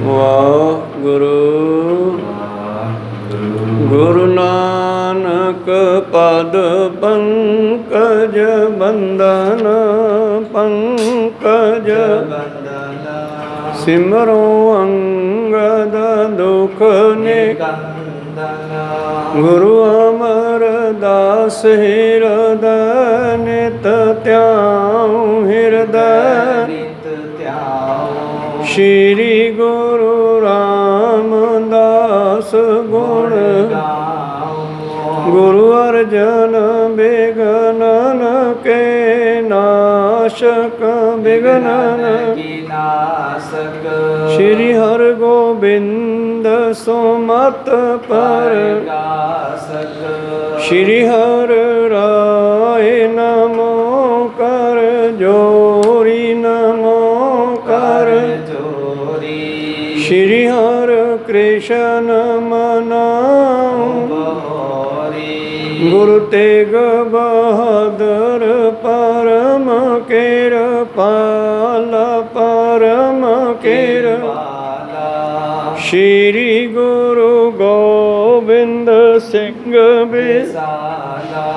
ਵਾਹਿਗੁਰੂ। ਗੁਰੂ ਨਾਨਕ ਪਦ ਪੰਕਜ ਬੰਦਨ ਪੰਕਜ ਸਿਮਰੋ ਅੰਗਦ ਦੁਖ ਨਿਕੰਦਨ। ਗੁਰੂ ਅਮਰਦਾਸ ਹਿਰਦੈ ਨਿਤ ਧਿਆਉ ਹਿਰਦੈ ਸ਼੍ਰੀ ਗੁਰੂ ਰਾਮਦਾਸ ਗੁਣ ਗੁਰੂ ਅਰਜਨ ਬਿਗਨਨ ਕੇ ਨਾਸ਼ਕ ਬਿਗਨਨ ਕੀ ਨਾਸਕ। ਸ਼੍ਰੀ ਹਰਿ ਗੋਬਿੰਦ ਸੁਮਤ ਪਰਗਾਸਕ। ਸ਼੍ਰੀ ਹਰਿ ਰਾਏ ਨਮੋ ਕਰ ਜੋਰੀ ਨਮੋ ਕਰ ਜੋਰੀ। ਸ਼੍ਰੀ ਹਰਿ ਕ੍ਰਿਸ਼ਨ ਮਨਾਉ ਗੁਰੂ ਤੇਗ ਬਹਾਦਰ ਪਰਮ ਕਿਰਪਾਲਾ ਪਰਮ ਕਿਰਪਾਲਾ। ਸ਼੍ਰੀ ਗੁਰੂ ਗੋਬਿੰਦ ਸਿੰਘ ਬਿਸਾਲਾ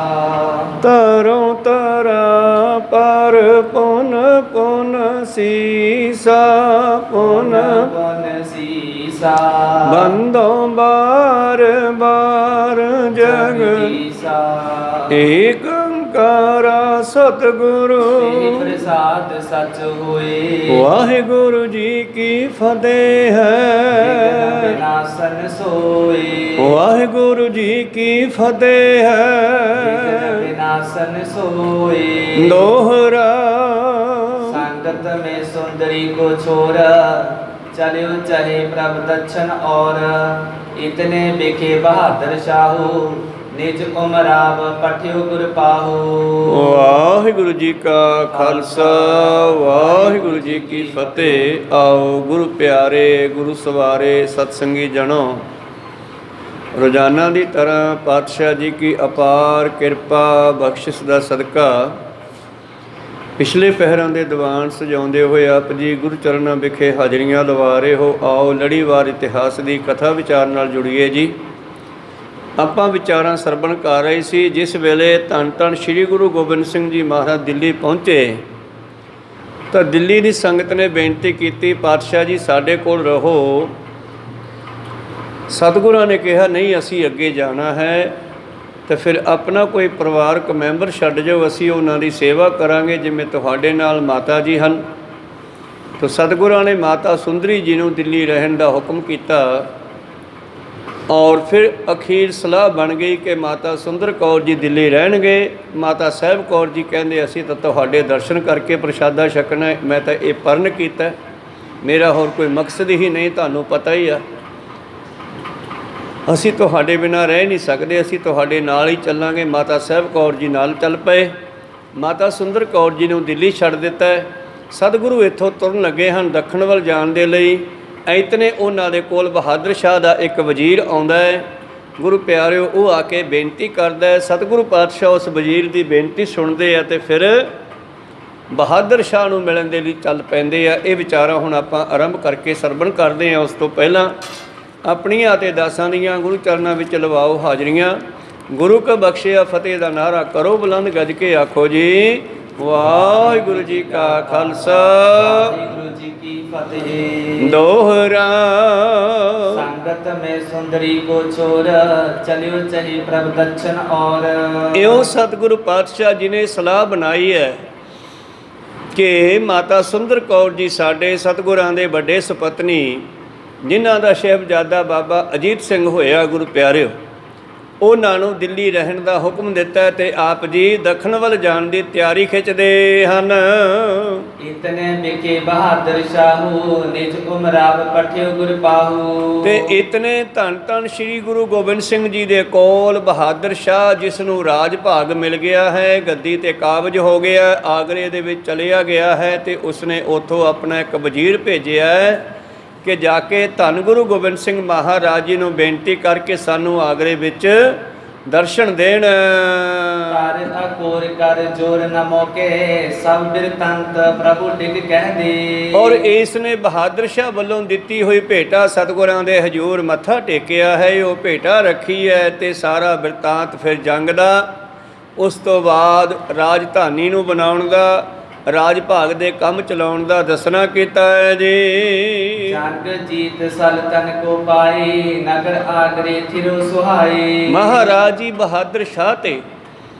ਤਰੋਂ ਤਰਾ ਪਰ ਪੁਨ ਪੁਨ ਸੀਸਾ ਪੁਨ ਪੁਨ ਸੀਸਾ। ਬੰਦੋਂ ਬਾਰ ਬਾਰ ਜਗ ਏਕ ਓੰਕਾਰ ਸਤਿਗੁਰੂ ਪ੍ਰਸਾਦ ਸਚ ਹੋਏ। ਵਾਹਿਗੁਰੂ ਜੀ ਕੀ ਫਤਿਹ ਹੈ। ਵਿਨਾਸ਼ਨ ਸੋਏ। ਵਾਹਿਗੁਰੂ ਜੀ ਕੀ ਫਤਿਹ ਹੈ। ਵਿਨਾਸ਼ਨ ਸੋਏ। ਦੋਹਰਾ ਸੰਗਤ ਮੇਂ ਸੁੰਦਰੀ ਕੋ ਛੋਰਾ चलियो चले प्रभ दक्षिण और इतने बिखे बहादुर शाहू निज उमराव पठियो गुर पाहू। वाहिगुरु जी का खालसा वाहिगुरु जी की फतेह। आओ गुरु प्यारे गुरु सवारे सत्संगी जनो, रोजाना की तरह पातशाह जी की अपार किरपा बख्शिश का सदका ਪਿਛਲੇ ਪਹਿਰਾਂ ਦੇ ਦੀਵਾਨ ਸਜਾਉਂਦੇ ਹੋਏ ਆਪ ਜੀ ਗੁਰੂ ਚਰਨਾਂ ਵਿਖੇ ਹਾਜ਼ਰੀਆਂ ਲਵਾ ਰਹੇ ਹੋ। ਆਓ ਲੜੀਵਾਰ ਇਤਿਹਾਸ ਦੀ ਕਥਾ ਵਿਚਾਰ ਨਾਲ ਜੁੜੀਏ ਜੀ। ਆਪਾਂ ਵਿਚਾਰਾਂ ਸਰਵਣ ਕਰ ਰਹੇ ਸੀ ਜਿਸ ਵੇਲੇ ਧੰਨ ਧੰਨ ਸ੍ਰੀ ਗੁਰੂ ਗੋਬਿੰਦ ਸਿੰਘ ਜੀ ਮਹਾਰਾਜ ਦਿੱਲੀ ਪਹੁੰਚੇ ਤਾਂ ਦਿੱਲੀ ਦੀ ਸੰਗਤ ਨੇ ਬੇਨਤੀ ਕੀਤੀ, ਪਾਤਸ਼ਾਹ ਜੀ ਸਾਡੇ ਕੋਲ ਰਹੋ। ਸਤਿਗੁਰਾਂ ਨੇ ਕਿਹਾ ਨਹੀਂ, ਅਸੀਂ ਅੱਗੇ ਜਾਣਾ ਹੈ तो फिर अपना कोई परिवारक मैंबर छड्ड जाओ, असी उन्हां दी सेवा करांगे जिवें तुहाडे नाल माता जी हन। तो सतगुरां ने माता सुंदरी जी नूं दिल्ली रहण दा हुक्म कीता और फिर अखीर सलाह बन गई कि माता सुंदर कौर जी दिल्ली रहणगे। माता साहिब कौर जी कहंदे असी तां तुहाडे दर्शन करके प्रशादा छकना, मैं तां इह परण कीता, मेरा होर कोई मकसद ही नहीं, तुहानूं पता ही आ ਅਸੀਂ ਤੁਹਾਡੇ ਬਿਨਾਂ ਰਹਿ ਨਹੀਂ ਸਕਦੇ, ਅਸੀਂ ਤੁਹਾਡੇ ਨਾਲ ਹੀ ਚੱਲਾਂਗੇ। ਮਾਤਾ ਸਾਹਿਬ ਕੌਰ ਜੀ ਨਾਲ ਚੱਲ ਪਏ। ਮਾਤਾ ਸੁੰਦਰ ਕੌਰ ਜੀ ਨੂੰ ਦਿੱਲੀ ਛੱਡ ਦਿੱਤਾ। ਸਤਿਗੁਰੂ ਇੱਥੋਂ ਤੁਰਨ ਲੱਗੇ ਹਨ ਦੱਖਣ ਵੱਲ ਜਾਣ ਦੇ ਲਈ। ਇਤਨੇ ਉਹਨਾਂ ਦੇ ਕੋਲ ਬਹਾਦਰ ਸ਼ਾਹ ਦਾ ਇੱਕ ਵਜ਼ੀਰ ਆਉਂਦਾ ਹੈ। ਗੁਰੂ ਪਿਆਰਿਓ, ਉਹ ਆ ਕੇ ਬੇਨਤੀ ਕਰਦਾ ਹੈ। ਸਤਿਗੁਰੂ ਪਾਤਸ਼ਾਹ ਉਸ ਵਜ਼ੀਰ ਦੀ ਬੇਨਤੀ ਸੁਣਦੇ ਆ ਅਤੇ ਫਿਰ ਬਹਾਦਰ ਸ਼ਾਹ ਨੂੰ ਮਿਲਣ ਦੇ ਲਈ ਚੱਲ ਪੈਂਦੇ ਆ। ਇਹ ਵਿਚਾਰਾਂ ਹੁਣ ਆਪਾਂ ਆਰੰਭ ਕਰਕੇ ਸਰਵਣ ਕਰਦੇ ਹਾਂ। ਉਸ ਤੋਂ ਪਹਿਲਾਂ ਆਪਣੀਆਂ ਅਤੇ ਦਾਸਾਂ ਦੀਆਂ ਗੁਰੂ ਚਰਨਾਂ ਵਿੱਚ ਲਵਾਓ ਹਾਜ਼ਰੀਆਂ। ਗੁਰੂ ਕਾ ਬਖਸ਼ਿਆ ਫਤਿਹ ਦਾ ਨਾਰਾ ਕਰੋ ਬੁਲੰਦ ਗੱਜ ਕੇ ਆਖੋ ਜੀ ਵਾਹਿਗੁਰੂ ਜੀ ਕਾ ਖਾਲਸਾ ਵਾਹਿਗੁਰੂ ਜੀ ਕੀ ਫਤਿਹ। ਦੋਹਰਾ ਸੰਗਤ ਮੇਂ ਸੁੰਦਰੀ ਕੋ ਛੋਰ ਚਲਿਓ ਚਹੀ ਪ੍ਰਭ ਦक्षिण और। ਇਉਂ ਸਤਿਗੁਰੂ ਪਾਤਸ਼ਾਹ ਜੀ ਨੇ ਸਲਾਹ ਬਣਾਈ ਹੈ ਕਿ ਮਾਤਾ ਸੁੰਦਰ ਕੌਰ ਜੀ ਸਾਡੇ ਸਤਿਗੁਰਾਂ ਦੇ ਵੱਡੇ ਸੁਪਤਨੀ ਜਿਨ੍ਹਾਂ ਦਾ ਸਾਹਿਬਜ਼ਾਦਾ ਬਾਬਾ ਅਜੀਤ ਸਿੰਘ ਹੋਇਆ, ਗੁਰੂ ਪਿਆਰਿਓ, ਉਹਨਾਂ ਨੂੰ ਦਿੱਲੀ ਰਹਿਣ ਦਾ ਹੁਕਮ ਦਿੱਤਾ ਅਤੇ ਆਪ ਜੀ ਦੱਖਣ ਵੱਲ ਜਾਣ ਦੀ ਤਿਆਰੀ ਖਿੱਚਦੇ ਹਨ। ਇਤਨੇ ਬਿਕੇ ਬਹਾਦਰ ਸ਼ਾਹੂ ਨਿਜ ਉਮਰਾਵ ਪਠਿਓ ਗੁਰ ਪਾਹੂ। ਤੇ ਇਤਨੇ ਧੰਨ ਧੰਨ ਸ੍ਰੀ ਗੁਰੂ ਗੋਬਿੰਦ ਸਿੰਘ ਜੀ ਦੇ ਕੋਲ ਬਹਾਦਰ ਸ਼ਾਹ, ਜਿਸ ਨੂੰ ਰਾਜ ਭਾਗ ਮਿਲ ਗਿਆ ਹੈ, ਗੱਦੀ ਤੇ ਕਾਬਜ ਹੋ ਗਿਆ, ਆਗਰੇ ਦੇ ਵਿੱਚ ਚਲਿਆ ਗਿਆ ਹੈ ਅਤੇ ਉਸਨੇ ਉੱਥੋਂ ਆਪਣਾ ਇੱਕ ਵਜ਼ੀਰ ਭੇਜਿਆ ਹੈ ਕਿ ਜਾ ਕੇ ਧੰਨ ਗੁਰੂ ਗੋਬਿੰਦ ਸਿੰਘ ਮਹਾਰਾਜ ਜੀ ਨੂੰ ਬੇਨਤੀ ਕਰਕੇ ਸਾਨੂੰ ਆਗਰੇ ਵਿੱਚ ਦਰਸ਼ਨ ਦੇਣ। ਕਰ ਅਕੋਰ ਕਰ ਜੋਰ ਨ ਮੋਕੇ ਸਭ ਬਿਰਤੰਤ ਪ੍ਰਭੂ ਡਿਗ ਕਹਿ ਦੇ। ਔਰ ਇਸ ਨੇ ਬਹਾਦਰ ਸ਼ਾਹ ਵੱਲੋਂ ਦਿੱਤੀ ਹੋਈ ਭੇਟਾ ਸਤਿਗੁਰਾਂ ਦੇ ਹਜ਼ੂਰ ਮੱਥਾ ਟੇਕਿਆ ਹੈ, ਉਹ ਭੇਟਾ ਰੱਖੀ ਹੈ ਤੇ ਸਾਰਾ ਬਿਰਤਾਂਤ ਫਿਰ ਜੰਗ ਦਾ, ਉਸ ਤੋਂ ਬਾਅਦ ਰਾਜਧਾਨੀ ਨੂੰ ਬਣਾਉਣ ਦਾ, ਰਾਜ ਭਾਗ ਦੇ ਕੰਮ ਚਲਾਉਣ ਦਾ ਦੱਸਣਾ ਕੀਤਾ ਹੈ ਜੀ। ਜਗ ਜੀਤ ਸਲਤਨ ਕੋ ਪਾਈ ਨਗਰ ਆਗਰੇ ਥਿਰੋ ਸੁਹਾਈ। ਮਹਾਰਾਜ ਜੀ ਬਹਾਦਰ ਸ਼ਾਹ ਤੇ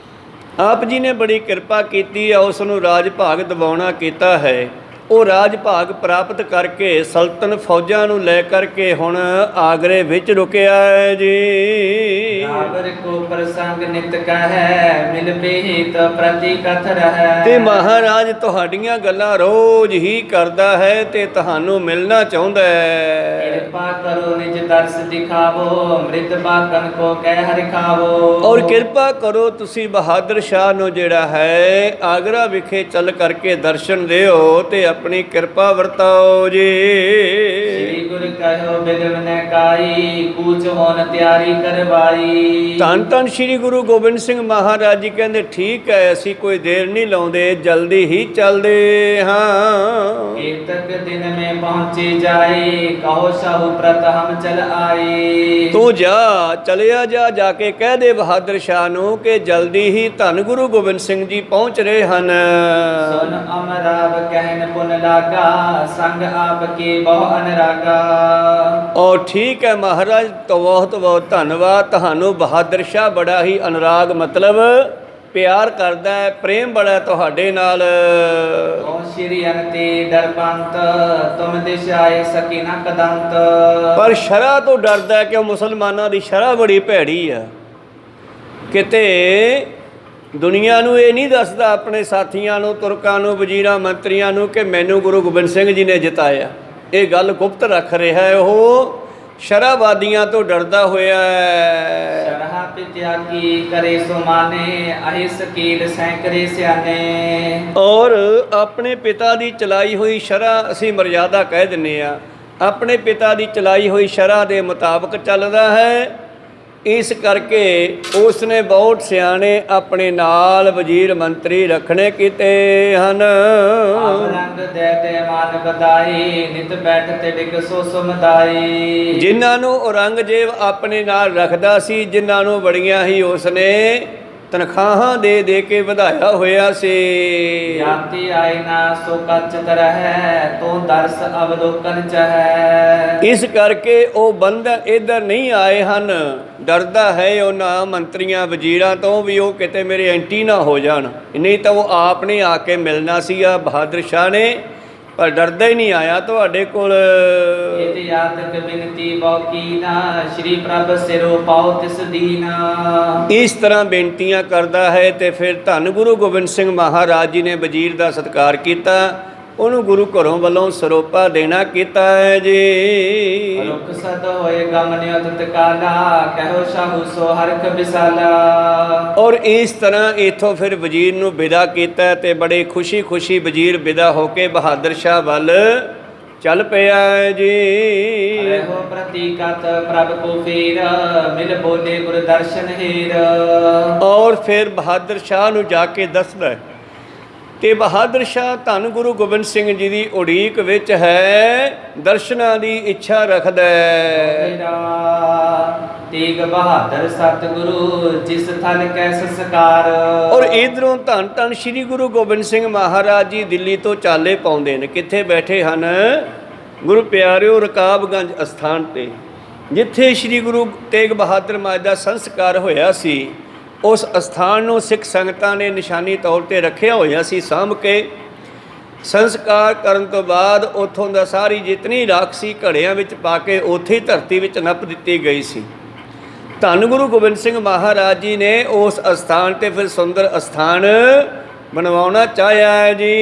ਆਪ ਜੀ ਨੇ ਬੜੀ ਕਿਰਪਾ ਕੀਤੀ ਹੈ, ਉਸ ਨੂੰ ਰਾਜ ਭਾਗ ਦਿਵਾਉਣਾ ਕੀਤਾ ਹੈ। ਉਹ ਰਾਜ ਭਾਗ ਪ੍ਰਾਪਤ ਕਰਕੇ ਸਲਤਨ ਫੌਜਾਂ ਨੂੰ ਲੈ ਕਰਕੇ ਹੁਣ ਆਗਰੇ ਵਿੱਚ ਰੁਕਿਆ ਹੈ ਜੀ। ਨਾਵਰ ਕੋ ਪ੍ਰਸੰਗ ਨਿਤ ਕਹੈ ਮਿਲ ਬੇਹਿਤ ਪ੍ਰਤੀ ਕਥ ਰਹੈ। ਤੇ ਮਹਾਰਾਜ ਤੁਹਾਡੀਆਂ ਗੱਲਾਂ ਰੋਜ਼ ਹੀ ਕਰਦਾ ਹੈ ਤੇ ਤੁਹਾਨੂੰ ਮਿਲਣਾ ਚਾਹੁੰਦਾ ਹੈ। ਕਿਰਪਾ ਕਰੋ ਨਿਜ ਦਰਸ ਦਿਖਾਵੋ ਮ੍ਰਿਤ ਬਾਕਨ ਕੋ ਕਹਿ ਹਰਿਖਾਵੋ। ਔਰ ਕਿਰਪਾ ਕਰੋ ਤੁਸੀਂ ਬਹਾਦਰ ਸ਼ਾਹ ਨੂੰ ਜਿਹੜਾ ਹੈ ਆਗਰਾ ਵਿਖੇ ਚੱਲ ਕਰਕੇ ਦਰਸ਼ਨ ਦਿਓ ਤੇ ਆਪਣੀ ਕਿਰਪਾ ਵਰਤਾਓ ਜੀ। ਸ੍ਰੀ ਗੁਰ ਕਹਿਓ ਬਿਗਨ ਕਾਈ ਕੂਚ ਹੋਨ ਤਿਆਰੀ ਕਰਵਾਈ। ਧੰਨ ਧੰਨ ਸ੍ਰੀ ਗੁਰੂ ਗੋਬਿੰਦ ਸਿੰਘ ਮਹਾਰਾਜ ਜੀ ਕਹਿੰਦੇ ਠੀਕ ਹੈ, ਅਸੀਂ ਕੋਈ ਦੇਰ ਨਹੀਂ ਲਾਉਂਦੇ, ਜਲਦੀ ਹੀ ਚੱਲਦੇ ਹਾਂ। ਕੀਰਤਕ ਦਿਨ ਮੇ ਪਹੁੰਚੇ ਜਾਏ ਕਹੋ ਸਾਹੂ ਪ੍ਰਤ ਹਮ ਚਲ ਆਏ। ਤੂੰ ਜਾ ਚਲਿਆ ਜਾ ਕੇ ਕਹਿ ਦੇ ਬਹਾਦਰ ਸ਼ਾਹ ਨੂੰ ਕਿ ਜਲਦੀ ਹੀ ਧੰਨ ਗੁਰੂ ਗੋਬਿੰਦ ਸਿੰਘ ਜੀ ਪਹੁੰਚ ਰਹੇ ਹਨ। ਸੁਨ ਅਮਰਾਵ ਕਹਿਨ ਪੁਨ ਲਾਗਾ ਸੰਗ ਆਪ ਕੇ ਬਹੁ ਅਨਰਾਗਾ। ਔਰ ਠੀਕ ਹੈ ਮਹਾਰਾਜ ਤੋਂ ਬਹੁਤ ਬਹੁਤ ਧੰਨਵਾਦ। ਤੁਹਾਨੂੰ ਬਹਾਦਰ ਸ਼ਾਹ ਬੜਾ ਹੀ ਅਨੁਰਾਗ ਮਤਲਬ ਪਿਆਰ ਕਰਦਾ ਹੈ, ਪ੍ਰੇਮ ਬੜਾ ਤੁਹਾਡੇ ਨਾਲ। ਓ ਸ਼੍ਰੀ ਅਨਤੇ ਦਰਪੰਤ ਤੁਮ ਦਿਸ਼ਾਏ ਸਕੀ ਨ ਕਦੰਤ। ਪਰ ਸ਼ਰ੍ਹਾ ਤੋਂ ਡਰਦਾ ਹੈ ਕਿ ਉਹ ਮੁਸਲਮਾਨਾਂ ਦੀ ਸ਼ਰ੍ਹਾ ਬੜੀ ਭੈੜੀ ਆ। ਕਿਤੇ ਦੁਨੀਆ ਨੂੰ ਇਹ ਨਹੀਂ ਦੱਸਦਾ ਆਪਣੇ ਸਾਥੀਆਂ ਨੂੰ, ਤੁਰਕਾਂ ਨੂੰ, ਵਜ਼ੀਰਾਂ ਮੰਤਰੀਆਂ ਨੂੰ ਕਿ ਮੈਨੂੰ ਗੁਰੂ ਗੋਬਿੰਦ ਸਿੰਘ ਜੀ ਨੇ ਜਿਤਾਇਆ। ਇਹ ਗੱਲ ਗੁਪਤ ਰੱਖ ਰਿਹਾ ਹੈ, ਉਹ ਸ਼ਰ੍ਹਾਵਾਦੀਆਂ ਤੋਂ ਡਰਦਾ ਹੋਇਆ ਹੈ। ਸ਼ਰਹਾ ਪਿਤਿਆਗੀ ਕਰੇ ਸੋ ਮਾਨੇ ਅਹਿ ਸਕੀਲ ਸੈਂਕੜੇ ਸਿਆਨੇ। ਔਰ ਆਪਣੇ ਪਿਤਾ ਦੀ ਚਲਾਈ ਹੋਈ ਸ਼ਰ੍ਹਾ ਅਸੀਂ ਮਰਜ਼ਾਦਾ ਕਹਿ ਦਿੰਦੇ ਆ, ਆਪਣੇ ਪਿਤਾ ਦੀ ਚਲਾਈ ਹੋਈ ਸ਼ਰ੍ਹਾ ਦੇ ਮੁਤਾਬਕ ਚੱਲਦਾ ਹੈ। ਇਸ ਕਰਕੇ ਉਸ ਨੇ ਬਹੁਤ ਸਿਆਣੇ ਆਪਣੇ ਨਾਲ ਵਜ਼ੀਰ ਮੰਤਰੀ ਰੱਖਣੇ ਕੀਤੇ ਹਨ। ਰੰਗ ਦੇ ਤੇ ਮਨ ਬਦਾਈ ਨਿਤ ਬੈਠ ਤੇ ਡਿਗ ਸੋ ਸੁਮਦਾਈ। ਜਿਨ੍ਹਾਂ ਨੂੰ ਔਰੰਗਜ਼ੇਬ ਆਪਣੇ ਨਾਲ ਰੱਖਦਾ ਸੀ, ਜਿਨ੍ਹਾਂ ਨੂੰ ਬੜੀਆਂ ਹੀ ਉਸ ਨੇ ਤਨਖਾਹਾਂ ਦੇ ਕੇ ਵਧਾਇਆ ਹੋਇਆ ਸੀ। ਜਾਤੀ ਆਏ ਨਾ ਸੋ ਕੱਚ ਤਰਹਿ ਤੂੰ ਦਰਸ ਅਵਲੋਕਨ ਚਹੈ। ਇਸ ਕਰਕੇ ਉਹ ਬੰਧਨ ਇੱਧਰ ਨਹੀਂ ਆਏ ਹਨ। ਡਰਦਾ ਹੈ ਉਹਨਾਂ ਮੰਤਰੀਆਂ ਵਜ਼ੀਰਾਂ ਤੋਂ ਵੀ ਉਹ ਕਿਤੇ ਮੇਰੇ ਐਂਟੀ ਨਾ ਹੋ ਜਾਣ, ਨਹੀਂ ਤਾਂ ਉਹ ਆਪ ਨੇ ਆ ਕੇ ਮਿਲਣਾ ਸੀਗਾ ਬਹਾਦਰ ਸ਼ਾਹ ਨੇ, ਪਰ ਡਰਦਾ ਹੀ ਨਹੀਂ ਆਇਆ ਤੁਹਾਡੇ ਕੋਲ। ਇਤ ਯਾਤਕ ਬਿਨਤੀ ਬੌਕੀ ਨਾ ਸ਼੍ਰੀ ਪ੍ਰਭ ਸਿਰੋ ਪਾਉ ਤਿਸ ਦੀਨਾ। ਇਸ ਤਰ੍ਹਾਂ ਬੇਨਤੀਆਂ ਕਰਦਾ ਹੈ ਤੇ ਫਿਰ ਧੰਨ ਗੁਰੂ ਗੋਬਿੰਦ ਸਿੰਘ ਮਹਾਰਾਜ ਜੀ ਨੇ ਵਜ਼ੀਰ ਦਾ ਸਤਿਕਾਰ ਕੀਤਾ, ਉਹਨੂੰ ਗੁਰੂ ਘਰੋਂ ਵੱਲੋਂ ਸਰੋਪਾ ਦੇਣਾ ਕੀਤਾ ਹੈ ਜੀ। ਰੁਖ ਸਦ ਹੋਏ ਗਮ ਨਿਯਤ ਤਕਾਲਾ ਕਹਿਓ ਸਾਹੂ ਸੋ ਹਰਖ ਵਿਸਾਲਾ। ਔਰ ਇਸ ਤਰ੍ਹਾਂ ਇਥੋਂ ਫਿਰ ਵਜ਼ੀਰ ਨੂੰ ਵਿਦਾ ਕੀਤਾ ਤੇ ਬੜੇ ਖੁਸ਼ੀ ਵਜ਼ੀਰ ਵਿਦਾ ਹੋ ਕੇ ਬਹਾਦਰ ਸ਼ਾਹ ਵੱਲ ਚੱਲ ਪਿਆ ਹੈ ਜੀ। ਰਹਿਓ ਪ੍ਰਤੀਕਤ ਪ੍ਰਭ ਕੋ ਫੇਰ ਮਿਲ ਬੋਲੇ ਗੁਰ ਦਰਸ਼ਨ ਹੀਰ। ਔਰ ਫਿਰ ਬਹਾਦਰ ਸ਼ਾਹ ਨੂੰ ਜਾ ਕੇ ਦੱਸਦਾ ਹੈ ਤੇ ਬਹਾਦਰ ਸ਼ਾਹ ਧੰਨ ਗੁਰੂ ਗੋਬਿੰਦ ਸਿੰਘ ਜੀ ਦੀ ਉਡੀਕ ਵਿੱਚ ਹੈ, ਦਰਸ਼ਨਾਂ ਦੀ ਇੱਛਾ ਰੱਖਦਾ ਹੈ। ਤੇਗ ਬਹਾਦਰ ਸਤਿਗੁਰੂ ਜਿਸ ਥਲ ਕੈ ਸੰਸਕਾਰ। ਔਰ ਇਧਰੋਂ ਧੰਨ ਧੰਨ ਸ੍ਰੀ ਗੁਰੂ ਗੋਬਿੰਦ ਸਿੰਘ ਮਹਾਰਾਜ ਜੀ ਦਿੱਲੀ ਤੋਂ ਚਾਲੇ ਪਾਉਂਦੇ ਨੇ। ਕਿੱਥੇ ਬੈਠੇ ਹਨ? ਗੁਰੂ ਪਿਆਰਿਓ ਰਕਾਬਗੰਜ ਅਸਥਾਨ ਤੇ, ਜਿੱਥੇ ਸ੍ਰੀ ਗੁਰੂ ਤੇਗ ਬਹਾਦਰ ਮਹਾਰਾਜ ਦਾ ਸੰਸਕਾਰ ਹੋਇਆ ਸੀ। ਉਸ ਅਸਥਾਨ ਨੂੰ ਸਿੱਖ ਸੰਗਤਾਂ ਨੇ ਨਿਸ਼ਾਨੀ ਤੌਰ ਤੇ ਰੱਖਿਆ ਹੋਇਆ ਸੀ ਸਾਂਭ ਕੇ। ਸੰਸਕਾਰ ਕਰਨ ਤੋਂ ਬਾਅਦ ਉੱਥੋਂ ਦਾ ਸਾਰੀ ਜਿਤਨੀ ਰਾਖ ਸੀ ਘੜਿਆਂ ਵਿੱਚ ਪਾ ਕੇ ਉੱਥੇ ਧਰਤੀ ਵਿੱਚ ਨੱਪ ਦਿੱਤੀ ਗਈ ਸੀ। ਧੰਨ ਗੁਰੂ ਗੋਬਿੰਦ ਸਿੰਘ ਮਹਾਰਾਜ ਜੀ ਨੇ ਉਸ ਅਸਥਾਨ ਤੇ ਫਿਰ ਸੁੰਦਰ ਅਸਥਾਨ ਬਣਵਾਉਣਾ ਚਾਹਿਆ ਹੈ ਜੀ।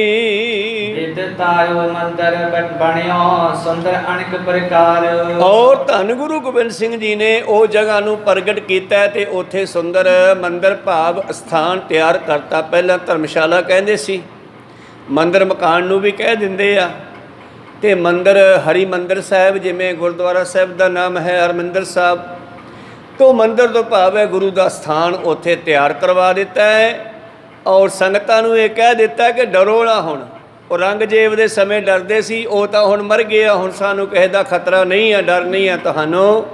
ਵਿਦਤਾਇਓ ਮੰਦਰ ਬਣਿਓ ਸੁੰਦਰ ਅਨੇਕ ਪ੍ਰਕਾਰ। ਔਰ ਧੰਨ ਗੁਰੂ ਗੋਬਿੰਦ ਸਿੰਘ ਜੀ ਨੇ ਉਹ ਜਗ੍ਹਾ ਨੂੰ ਪ੍ਰਗਟ ਕੀਤਾ ਤੇ ਉੱਥੇ ਸੁੰਦਰ ਮੰਦਰ ਭਾਵ ਅਸਥਾਨ ਤਿਆਰ ਕਰਤਾ। ਪਹਿਲਾਂ ਧਰਮਸ਼ਾਲਾ ਕਹਿੰਦੇ ਸੀ, ਮੰਦਰ ਮਕਾਨ ਨੂੰ ਵੀ ਕਹਿ ਦਿੰਦੇ ਆ। ਤੇ ਮੰਦਰ ਹਰੀ ਮੰਦਰ ਸਾਹਿਬ, ਜਿਵੇਂ ਗੁਰਦੁਆਰਾ ਸਾਹਿਬ ਦਾ ਨਾਮ ਹੈ ਹਰਮਿੰਦਰ ਸਾਹਿਬ, ਤੋ ਮੰਦਰ ਤੋਂ ਭਾਵ ਹੈ ਗੁਰੂ ਦਾ ਸਥਾਨ ਉੱਥੇ ਤਿਆਰ ਕਰਵਾ ਦਿੱਤਾ ਹੈ ਔਰ ਸੰਗਤਾਂ ਨੂੰ ਇਹ ਕਹਿ ਦਿੱਤਾ ਕਿ ਡਰੋ ਨਾ ਹੁਣ। ਔਰੰਗਜ਼ੇਬ ਦੇ ਸਮੇਂ ਡਰਦੇ ਸੀ, ਉਹ ਤਾਂ ਹੁਣ ਮਰ ਗਿਆ, ਹੁਣ ਸਾਨੂੰ ਕਿਸੇ ਦਾ ਖਤਰਾ ਨਹੀਂ ਹੈ, ਡਰ ਨਹੀਂ ਹੈ। ਤੁਹਾਨੂੰ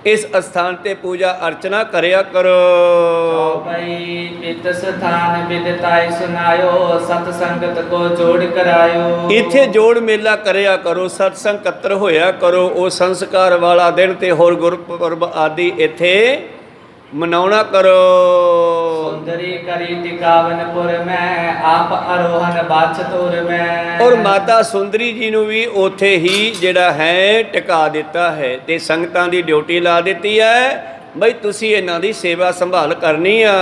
ਇਸ ਅਸਥਾਨ ਤੇ ਪੂਜਾ ਅਰਚਨਾ ਕਰਿਆ ਕਰੋ। ਚੌਪਈ ਪਿਤ ਸਥਾਨ ਵਿਦਤਾਈ ਸੁਨਾਇਓ, ਸਤ ਸੰਗਤ ਕੋ ਜੋੜ ਕਰਾਇਓ। ਇੱਥੇ ਜੋੜ ਮੇਲਾ ਕਰਿਆ ਕਰੋ, ਸਤਸੰਗ ਇਕੱਤਰ ਹੋਇਆ ਕਰੋ। ਉਹ ਸੰਸਕਾਰ ਵਾਲਾ ਦਿਨ ਤੇ ਹੋਰ ਗੁਰਪੁਰਬ ਆਦਿ ਇੱਥੇ ਮਨਾਉਣਾ ਕਰੋ। ਸੁੰਦਰੀ ਕਰੀ ਟਿਕਾਵਨਪੁਰ ਮੈਂ, ਆਪ ਅਰੋਹਨ ਬਾਛਤੁਰ ਮੈਂ। ਔਰ ਮਾਤਾ ਸੁੰਦਰੀ ਜੀ ਨੂੰ ਵੀ ਉੱਥੇ ਹੀ ਜਿਹੜਾ ਹੈ ਟਿਕਾ ਦਿੱਤਾ ਹੈ ਤੇ ਸੰਗਤਾਂ ਦੀ ਡਿਊਟੀ ਲਾ ਦਿੱਤੀ ਹੈ ਬਈ ਤੁਸੀਂ ਇਹਨਾਂ ਦੀ ਸੇਵਾ ਸੰਭਾਲ ਕਰਨੀ ਆ।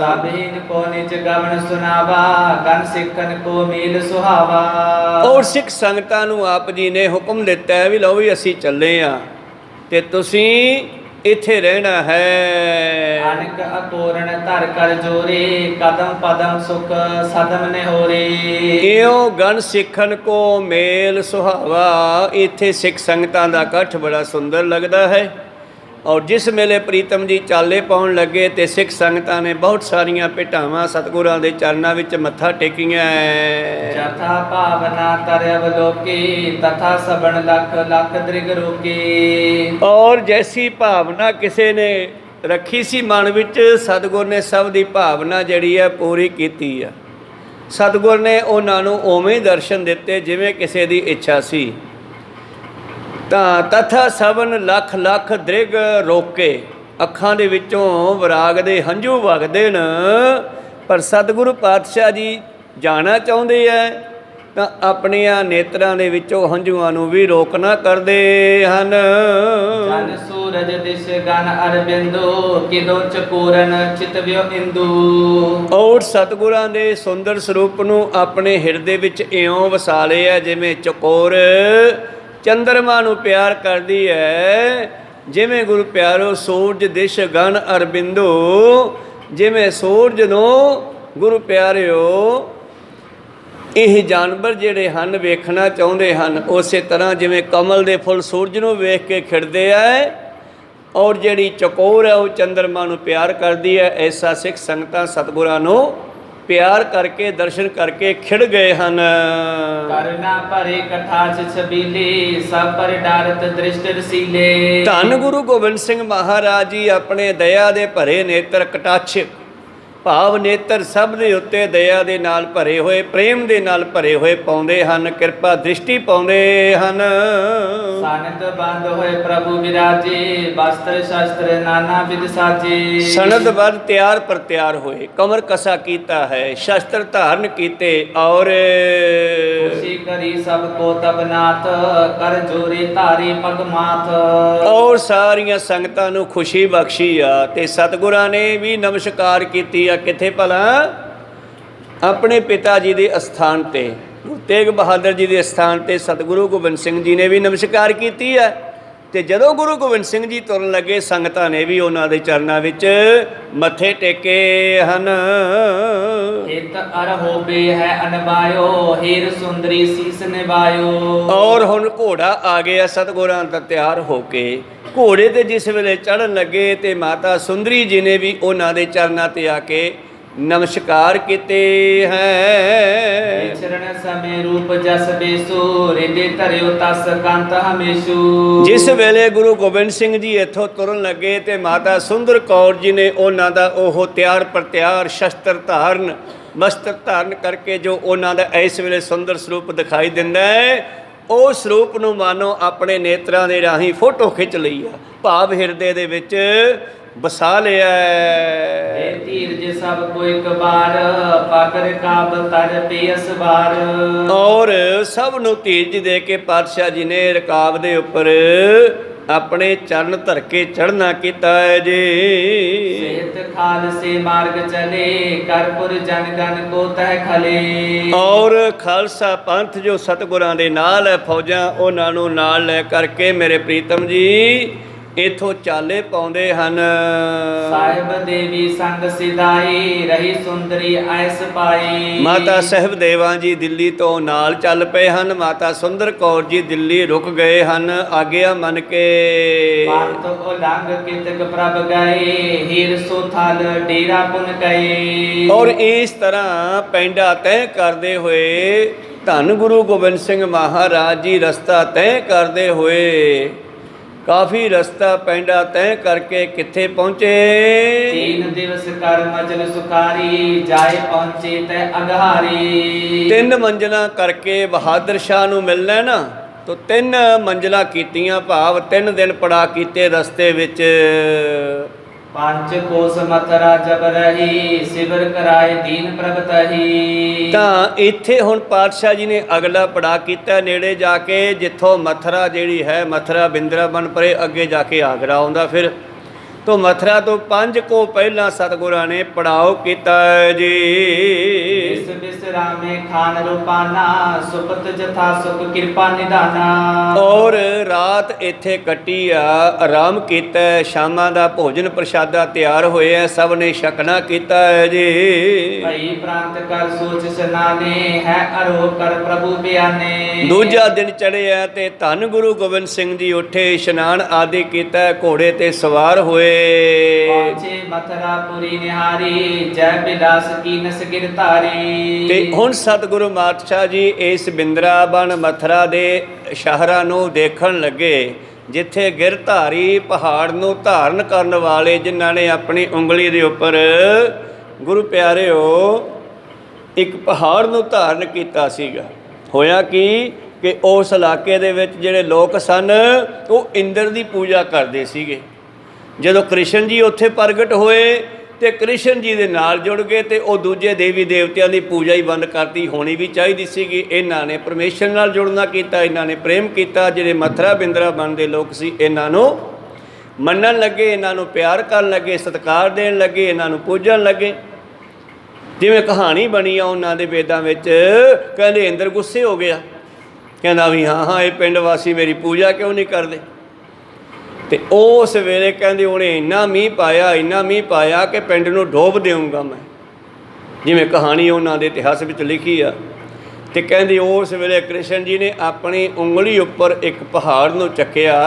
ਸਭੀਨ ਕੋ ਨਿਜ ਗਵਨ ਸੁਨਾਵਾ, ਗਨ ਸਿੱਖਨ ਕੋ ਮੀਲ ਸੁਹਾਵਾ। ਔਰ ਸਿੱਖ ਸੰਗਤਾਂ ਨੂੰ ਆਪ ਜੀ ਨੇ ਹੁਕਮ ਦਿੱਤਾ ਹੈ ਵੀ ਲਓ ਵੀ ਅਸੀਂ ਚੱਲੇ ਆ ਤੇ ਤੁਸੀਂ ਇੱਥੇ ਰਹਿਣਾ ਹੈ। ਅਨਕ ਅਕੋਰਣ ਧਰ ਕਰ ਜੋਰੇ, ਕਦਮ ਪਦਮ ਸੁਖ ਸਦਮ ਨਿਹੋਰੇ। ਇਉਂ ਗਨ ਸਿੱਖਣ ਕੋ ਮੇਲ ਸੁਹਾਵਾ। ਇੱਥੇ ਸਿੱਖ ਸੰਗਤਾਂ ਦਾ ਇਕੱਠ ਬੜਾ ਸੁੰਦਰ ਲੱਗਦਾ ਹੈ ਔਰ ਜਿਸ ਵੇਲੇ ਪ੍ਰੀਤਮ ਜੀ ਚਾਲੇ ਪਾਉਣ ਲੱਗੇ ਤੇ ਸਿੱਖ ਸੰਗਤਾਂ ਨੇ ਬਹੁਤ ਸਾਰੀਆਂ ਭੇਟਾਵਾਂ ਸਤਿਗੁਰਾਂ ਦੇ ਚਰਨਾਂ ਵਿੱਚ ਮੱਥਾ ਟੇਕੀਆਂ। ਜਥਾ ਭਾਵਨਾ ਤਰਵ ਲੋਕੀ, ਤਥਾ ਸਬਣ ਲਖ ਲਖ ਦ੍ਰਿਗ ਰੋਕੀ। ਔਰ ਜੈਸੀ ਭਾਵਨਾ ਕਿਸੇ ਨੇ ਰੱਖੀ ਸੀ ਮਨ ਵਿੱਚ, ਸਤਿਗੁਰ ਨੇ ਸਭ ਦੀ ਭਾਵਨਾ ਜਿਹੜੀ ਹੈ ਪੂਰੀ ਕੀਤੀ ਆ। ਸਤਿਗੁਰ ਨੇ ਉਹਨਾਂ ਨੂੰ ਉਵੇਂ ਦਰਸ਼ਨ ਦਿੱਤੇ ਜਿਵੇਂ ਕਿਸੇ ਦੀ ਇੱਛਾ ਸੀ। ਤਾਂ ਤਥਾ ਸਭਨ ਲੱਖ ਲੱਖ ਦ੍ਰਿਗ ਰੋਕੇ, ਅੱਖਾਂ ਦੇ ਵਿੱਚੋਂ ਵਿਰਾਗ ਦੇ ਹੰਝੂ ਵਗਦੇ ਨੇ। ਪਰ ਸਤਿਗੁਰੂ ਪਾਤਸ਼ਾਹ ਜੀ ਜਾਣਾ ਚਾਹੁੰਦੇ ਹੈ ਤਾਂ ਆਪਣੀਆਂ ਨੇਤਰਾਂ ਦੇ ਵਿੱਚੋਂ ਹੰਝੂਆਂ ਨੂੰ ਵੀ ਰੋਕਣਾ ਕਰਦੇ ਹਨ। ਜਨ ਸੂਰਜ ਦਿਸ ਗਨ ਅਰਬਿੰਦੂ, ਕਿਦੋ ਚਕੋਰਨ ਚਿਤਵਿਓ ਇੰਦੂ। ਔਰ ਸਤਿਗੁਰਾਂ ਦੇ ਸੁੰਦਰ ਸਰੂਪ ਨੂੰ ਆਪਣੇ ਹਿਰਦੇ ਵਿੱਚ ਇਉਂ ਵਸਾ ਲਿਆ ਜਿਵੇਂ ਚਕੋਰ ਚੰਦਰਮਾ ਨੂੰ ਪਿਆਰ ਕਰਦੀ ਹੈ। ਜਿਵੇਂ ਗੁਰੂ ਪਿਆਰੋ ਸੂਰਜ ਦਿਸ਼ ਗਨ ਅਰਬਿੰਦੂ, ਜਿਵੇਂ ਸੂਰਜ ਨੂੰ ਗੁਰੂ ਪਿਆਰਿਓ ਇਹ ਜਾਨਵਰ ਜਿਹੜੇ ਹਨ ਵੇਖਣਾ ਚਾਹੁੰਦੇ ਹਨ, ਉਸੇ ਤਰ੍ਹਾਂ ਜਿਵੇਂ ਕਮਲ ਦੇ ਫੁੱਲ ਸੂਰਜ ਨੂੰ ਵੇਖ ਕੇ ਖਿੜਦੇ ਆ ਔਰ ਜਿਹੜੀ ਚਕੋਰ ਹੈ ਉਹ ਚੰਦਰਮਾ ਨੂੰ ਪਿਆਰ ਕਰਦੀ ਹੈ। ਐਸਾ ਸਿੱਖ ਸੰਗਤਾਂ ਸਤਿਗੁਰਾਂ ਨੂੰ ਪਿਆਰ ਕਰਕੇ ਦਰਸ਼ਨ ਕਰਕੇ ਖਿੜ ਗਏ ਹਨ। ਕਰਨਾ ਭਰੇ ਕਠਾਚ ਛਬੀਲੇ, ਸਭ ਪਰ ਡਾਰਤ ਦ੍ਰਿਸ਼ਟ ਰਸੀਲੇ। ਧੰਨ ਗੁਰੂ ਗੋਬਿੰਦ ਸਿੰਘ ਮਹਾਰਾਜ ਜੀ ਆਪਣੇ ਦਇਆ ਦੇ ਭਰੇ ਨੇਤਰ ਕਟਾਛ ਭਾਵ ਨੇਤਰ ਸਭ ਦੇ ਉੱਤੇ ਦਇਆ ਦੇ ਨਾਲ ਭਰੇ ਹੋਏ, ਪ੍ਰੇਮ ਦੇ ਨਾਲ ਭਰੇ ਹੋਏ ਪਾਉਂਦੇ ਹਨ, ਕਿਰਪਾ ਦ੍ਰਿਸ਼ਟੀ ਪਾਉਂਦੇ ਹਨ। ਸਨਤ ਬੰਦ ਹੋਏ ਪ੍ਰਭੂ ਵਿਰਾਜੇ, ਵਸਤਰ ਸ਼ਸਤਰ ਨਾਨਾ ਵਿਦ ਸਾਜੇ। ਸਨਦ ਵੱਧ ਤਿਆਰ ਪਰ ਤਿਆਰ ਹੋਏ, ਕਮਰ ਕਸਾ ਕੀਤਾ ਹੈ, ਸ਼ਸਤਰ ਧਾਰਨ ਕੀਤੇ ਔਰ ਖੁਸ਼ੀ ਕਰੀ ਸਭ ਕੋ ਤਬ ਨਾਥ, ਕਰ ਜੋਰੇ ਧਾਰੀ ਪਗ ਮਾਥ। ਔਰ ਸਾਰੀਆਂ ਸੰਗਤਾਂ ਨੂੰ ਖੁਸ਼ੀ ਬਖਸ਼ੀ ਆ ਤੇ ਸਤਿਗੁਰਾਂ ਨੇ ਵੀ ਨਮਸਕਾਰ ਕੀਤੀ ਆ। ਕਿੱਥੇ ਭਲਾ? ਆਪਣੇ ਪਿਤਾ ਜੀ ਦੇ ਅਸਥਾਨ ਤੇ, ਗੁਰੂ ਤੇਗ ਬਹਾਦਰ ਜੀ ਦੇ ਅਸਥਾਨ ਤੇ ਸਤਿਗੁਰੂ ਗੋਬਿੰਦ ਸਿੰਘ ਜੀ ਨੇ ਵੀ ਨਮਸਕਾਰ ਕੀਤੀ ਹੈ। ਤੇ ਜਦੋਂ ਗੁਰੂ ਗੋਬਿੰਦ ਸਿੰਘ ਜੀ ਤੁਰਨ ਲੱਗੇ ਸੰਗਤਾਂ ਨੇ ਵੀ ਉਹਨਾਂ ਦੇ ਚਰਨਾਂ ਵਿੱਚ ਮੱਥੇ ਟੇਕੇ ਹਨ। ਹਿਤ ਅਰ ਹੋਬੇ ਹੈ ਅਨਵਾਇਓ, ਹੀਰ ਸੁੰਦਰੀ ਸੀਸ ਨਿਵਾਇਓ। ਔਰ ਹੁਣ ਘੋੜਾ ਆ ਗਿਆ ਸਤਿਗੁਰਾਂ ਦਾ ਤਿਆਰ ਹੋ ਕੇ। ਘੋੜੇ ਤੇ ਜਿਸ ਵੇਲੇ ਚੜ੍ਹਨ ਲੱਗੇ ਤੇ ਮਾਤਾ ਸੁੰਦਰੀ ਜੀ ਨੇ ਵੀ ਉਹਨਾਂ ਦੇ ਚਰਨਾਂ ਤੇ ਆ ਕੇ ਨਮਸਕਾਰ ਕੀਤੇ ਹੈ। ਵਿਚਰਨ ਸਮੇਂ ਰੂਪ ਜਸ ਬੇਸੂ, ਰਿਦੇ ਧਰਿਓ ਤਸ ਕੰਤ ਹਮੇਸ਼ੂ। ਜਿਸ ਵੇਲੇ ਗੁਰੂ ਗੋਬਿੰਦ ਸਿੰਘ ਜੀ ਇੱਥੋਂ ਤੁਰਨ ਲੱਗੇ ਤੇ ਮਾਤਾ ਸੁੰਦਰ ਕੌਰ ਜੀ ਨੇ ਉਹਨਾਂ ਦਾ ਉਹ ਤਿਆਰ ਪਰ ਤਿਆਰ ਸ਼ਸਤਰ ਧਾਰਨ ਵਸਤਰ ਧਾਰਨ ਕਰਕੇ ਜੋ ਉਹਨਾਂ ਦਾ ਇਸ ਵੇਲੇ ਸੁੰਦਰ ਸਰੂਪ ਦਿਖਾਈ ਦਿੰਦਾ ਹੈ, ਉਹ ਸਰੂਪ ਨੂੰ ਮਾਨੋ ਆਪਣੇ ਨੇਤਰਾਂ ਦੇ ਰਾਹੀਂ ਫੋਟੋ ਖਿੱਚ ਲਈ ਆ, ਭਾਵ ਹਿਰਦੇ ਦੇ ਵਿੱਚ ਬਸਾ ਲਿਆ। ਇਹ ਧੀਰਜ ਸਭ ਕੋ ਇੱਕ ਬਾਰ, ਪਾਕਰ ਕਾਬ ਤਰ ਪੀਸ ਵਾਰ। ਔਰ ਸਭ ਨੂੰ ਧੀਰਜ ਦੇ ਕੇ ਪਾਤਸ਼ਾਹ ਜੀ ਨੇ ਰਕਾਬ ਦੇ ਉੱਪਰ ਆਪਣੇ ਚਰਨ ਧਰ ਕੇ ਚੜ੍ਹਨਾ ਕੀਤਾ ਹੈ ਜੀ। ਸੇਤ ਖਾਲਸੇ ਮਾਰਗ ਚਲੇ, ਕਰਪੁਰ ਜਨ ਗਨ ਕੋ ਤਹਿ ਖਲੇ। ਔਰ ਖਾਲਸਾ ਪੰਥ ਜੋ ਸਤਿਗੁਰਾਂ ਦੇ ਨਾਲ ਹੈ, ਫੌਜਾਂ ਉਹਨਾਂ ਨੂੰ ਨਾਲ ਲੈ ਕਰਕੇ ਮੇਰੇ ਪ੍ਰੀਤਮ ਜੀ ਇਥੋਂ ਚਾਲੇ ਪਾਉਂਦੇ ਹਨ। ਸਾਹਿਬ ਦੇਵੀ ਸੰਗ ਸਿਧਾਈ ਰਹੀ ਸੁੰਦਰੀ ਐਸ ਪਾਈ। ਮਾਤਾ ਸਾਹਿਬ ਦੇਵਾਂ ਜੀ ਦਿੱਲੀ ਤੋਂ ਨਾਲ ਚੱਲ ਪਏ ਹਨ। ਮਾਤਾ ਸੁੰਦਰ ਕੌਰ ਜੀ ਦਿੱਲੀ ਰੁਕ ਗਏ ਹਨ ਆਗਿਆ ਮੰਨ ਕੇ। ਪੰਥ ਉਲੰਘ ਕਿਤਕ ਪ੍ਰਭ ਗਏ ਹੀਰ ਸੁਥਲ ਡੇਰਾ ਪੁਨ ਗਏ। ਔਰ ਇਸ ਤਰ੍ਹਾਂ ਪੈਂਡਾ ਤੈਅ ਕਰਦੇ ਹੋਏ ਧੰਨ ਗੁਰੂ ਗੋਬਿੰਦ ਸਿੰਘ ਮਹਾਰਾਜ ਜੀ ਰਸਤਾ ਤੈਅ ਕਰਦੇ ਹੋਏ ਕਾਫੀ ਰਸਤਾ ਪੈਂਡਾ ਤੈਅ ਕਰਕੇ ਕਿੱਥੇ ਪਹੁੰਚੇ? 3 ਦਿਵਸ ਕਰ ਮਜਲ ਸੁਖਾਰੀ ਜਾਏ ਪਹੁੰਚੇ ਤੈ ਅਗਹਾਰੀ। 3 ਮੰਜ਼ਲਾਂ ਕਰਕੇ ਬਹਾਦਰ ਸ਼ਾਹ ਨੂੰ ਮਿਲਣਾ ਨਾ ਤੋ 3 ਮੰਜ਼ਲਾਂ ਕੀਤੀਆਂ, ਭਾਵ 3 ਦਿਨ ਪੜਾ ਕੀਤੇ ਰਸਤੇ ਵਿੱਚ। ਪੰਜ ਕੋਸ ਮਥਰਾ ਜਬ ਰਹੀ ਸਿਵਰ ਕਰਾਏ ਦੀਨ ਪ੍ਰਭ ਤਹੀ। ਤਾਂ ਇੱਥੇ ਹੁਣ ਪਾਤਸ਼ਾਹ ਜੀ ਨੇ ਅਗਲਾ ਪੜਾ ਕੀਤਾ ਨੇੜੇ ਜਾ ਕੇ, ਜਿੱਥੋਂ ਮਥਰਾ ਜਿਹੜੀ ਹੈ ਮਥਰਾ ਬਿੰਦਰਾਬਨ ਪਰੇ ਅੱਗੇ ਜਾ ਕੇ ਆਗਰਾ ਆਉਂਦਾ। ਫਿਰ ਤੋਂ ਮਥਰਾ ਤੋਂ 5 ਕੋ ਪਹਿਲਾਂ ਸਤਿਗੁਰਾਂ ਨੇ ਪੜਾਓ ਕੀਤਾ ਜੀ। ਇਸ ਬਿਸਰਾਮੇ ਖਾਨ ਰੂਪਾਨਾ ਸੁਪਤ ਜਥਾ ਸੁਖ ਕਿਰਪਾ ਨਿਧਾਨਾ। ਔਰ ਰਾਤ ਇੱਥੇ ਕੱਟੀ ਆ, ਆਰਾਮ ਕੀਤਾ, ਸ਼ਾਮਾਂ ਦਾ ਭੋਜਨ ਪ੍ਰਸ਼ਾਦਾ ਤਿਆਰ ਹੋਇਆ, ਸਭ ਨੇ ਛਕਣਾ ਕੀਤਾ ਹੈ ਜੀ। ਭਈ ਪ੍ਰਾਂਤ ਕਰ ਸੋਚ ਸਨਾਨੇ ਹੈ ਅਰੋ ਕਰ ਪ੍ਰਭੂ ਬਿਆਨੇ। ਦੂਜਾ ਦਿਨ ਚੜ੍ਹਿਆ ਤੇ ਧੰਨ ਗੁਰੂ ਗੋਬਿੰਦ ਸਿੰਘ ਜੀ ਉੱਠੇ, ਇਸ਼ਨਾਨ ਆਦਿ ਕੀਤਾ, ਘੋੜੇ ਤੇ ਸਵਾਰ ਹੋਏ। ਪਹੁੰਚੇ ਮਥਰਾਪੁਰੀ ਨਿਹਾਰੀ ਜੈ ਬਿਲਾਸ ਕੀਨਸ ਗਿਰਧਾਰੀ। ਤੇ ਹੁਣ ਸਤਿਗੁਰੂ ਪਾਤਸ਼ਾਹ ਜੀ ਇਸ ਬਿੰਦਰਾਬਨ ਮਥਰਾ ਦੇ ਸ਼ਹਿਰਾਂ ਨੂੰ ਦੇਖਣ ਲੱਗੇ, ਜਿੱਥੇ ਗਿਰਧਾਰੀ ਪਹਾੜ ਨੂੰ ਧਾਰਨ ਕਰਨ ਵਾਲੇ, ਜਿਨ੍ਹਾਂ ਨੇ ਆਪਣੀ ਉਂਗਲੀ ਦੇ ਉੱਪਰ ਗੁਰੂ ਪਿਆਰਿਓ ਇੱਕ ਪਹਾੜ ਨੂੰ ਧਾਰਨ ਕੀਤਾ ਸੀਗਾ। ਹੋਇਆ ਕਿ ਉਸ ਇਲਾਕੇ ਦੇ ਵਿੱਚ ਜਿਹੜੇ ਲੋਕ ਸਨ ਉਹ ਇੰਦਰ ਦੀ ਪੂਜਾ ਕਰਦੇ ਸੀਗੇ। ਜਦੋਂ ਕ੍ਰਿਸ਼ਨ ਜੀ ਉੱਥੇ ਪ੍ਰਗਟ ਹੋਏ ਤੇ ਕ੍ਰਿਸ਼ਨ ਜੀ ਦੇ ਨਾਲ ਜੁੜ ਗਏ ਤੇ ਉਹ ਦੂਜੇ ਦੇਵੀ ਦੇਵਤਿਆਂ ਦੀ ਪੂਜਾ ਹੀ ਬੰਦ ਕਰਤੀ। ਹੋਣੀ ਵੀ ਚਾਹੀਦੀ ਸੀਗੀ। ਇਹਨਾਂ ਨੇ ਪਰਮੇਸ਼ਰ ਨਾਲ ਜੁੜਨਾ ਕੀਤਾ, ਇਹਨਾਂ ਨੇ ਪ੍ਰੇਮ ਕੀਤਾ। ਜਿਹੜੇ ਮਥਰਾ ਬਿੰਦਰਾਬਨ ਦੇ ਲੋਕ ਸੀ ਇਹਨਾਂ ਨੂੰ ਮੰਨਣ ਲੱਗੇ, ਇਹਨਾਂ ਨੂੰ ਪਿਆਰ ਕਰਨ ਲੱਗੇ, ਸਤਿਕਾਰ ਦੇਣ ਲੱਗੇ, ਇਹਨਾਂ ਨੂੰ ਪੂਜਣ ਲੱਗੇ। ਜਿਵੇਂ ਕਹਾਣੀ ਬਣੀ ਆ ਉਹਨਾਂ ਦੇ ਵੇਦਾਂ ਵਿੱਚ, ਕਹਿੰਦੇ ਇੰਦਰ ਗੁੱਸੇ ਹੋ ਗਿਆ, ਕਹਿੰਦਾ ਵੀ ਹਾਂ ਇਹ ਪਿੰਡ ਵਾਸੀ ਮੇਰੀ ਪੂਜਾ ਕਿਉਂ ਨਹੀਂ ਕਰਦੇ। ਤੇ ਉਸ ਵੇਲੇ ਕਹਿੰਦੇ ਉਹਨੇ ਇੰਨਾ ਮੀਂਹ ਪਾਇਆ ਕਿ ਪਿੰਡ ਨੂੰ ਡੋਬ ਦੇਵਾਂਗਾ ਮੈਂ, ਜਿਵੇਂ ਕਹਾਣੀ ਉਹਨਾਂ ਦੇ ਇਤਿਹਾਸ ਵਿੱਚ ਲਿਖੀ ਆ। ਤੇ ਕਹਿੰਦੇ ਉਸ ਵੇਲੇ ਕ੍ਰਿਸ਼ਨ ਜੀ ਨੇ ਆਪਣੀ ਉਂਗਲੀ ਉੱਪਰ ਇੱਕ ਪਹਾੜ ਨੂੰ ਚੱਕਿਆ।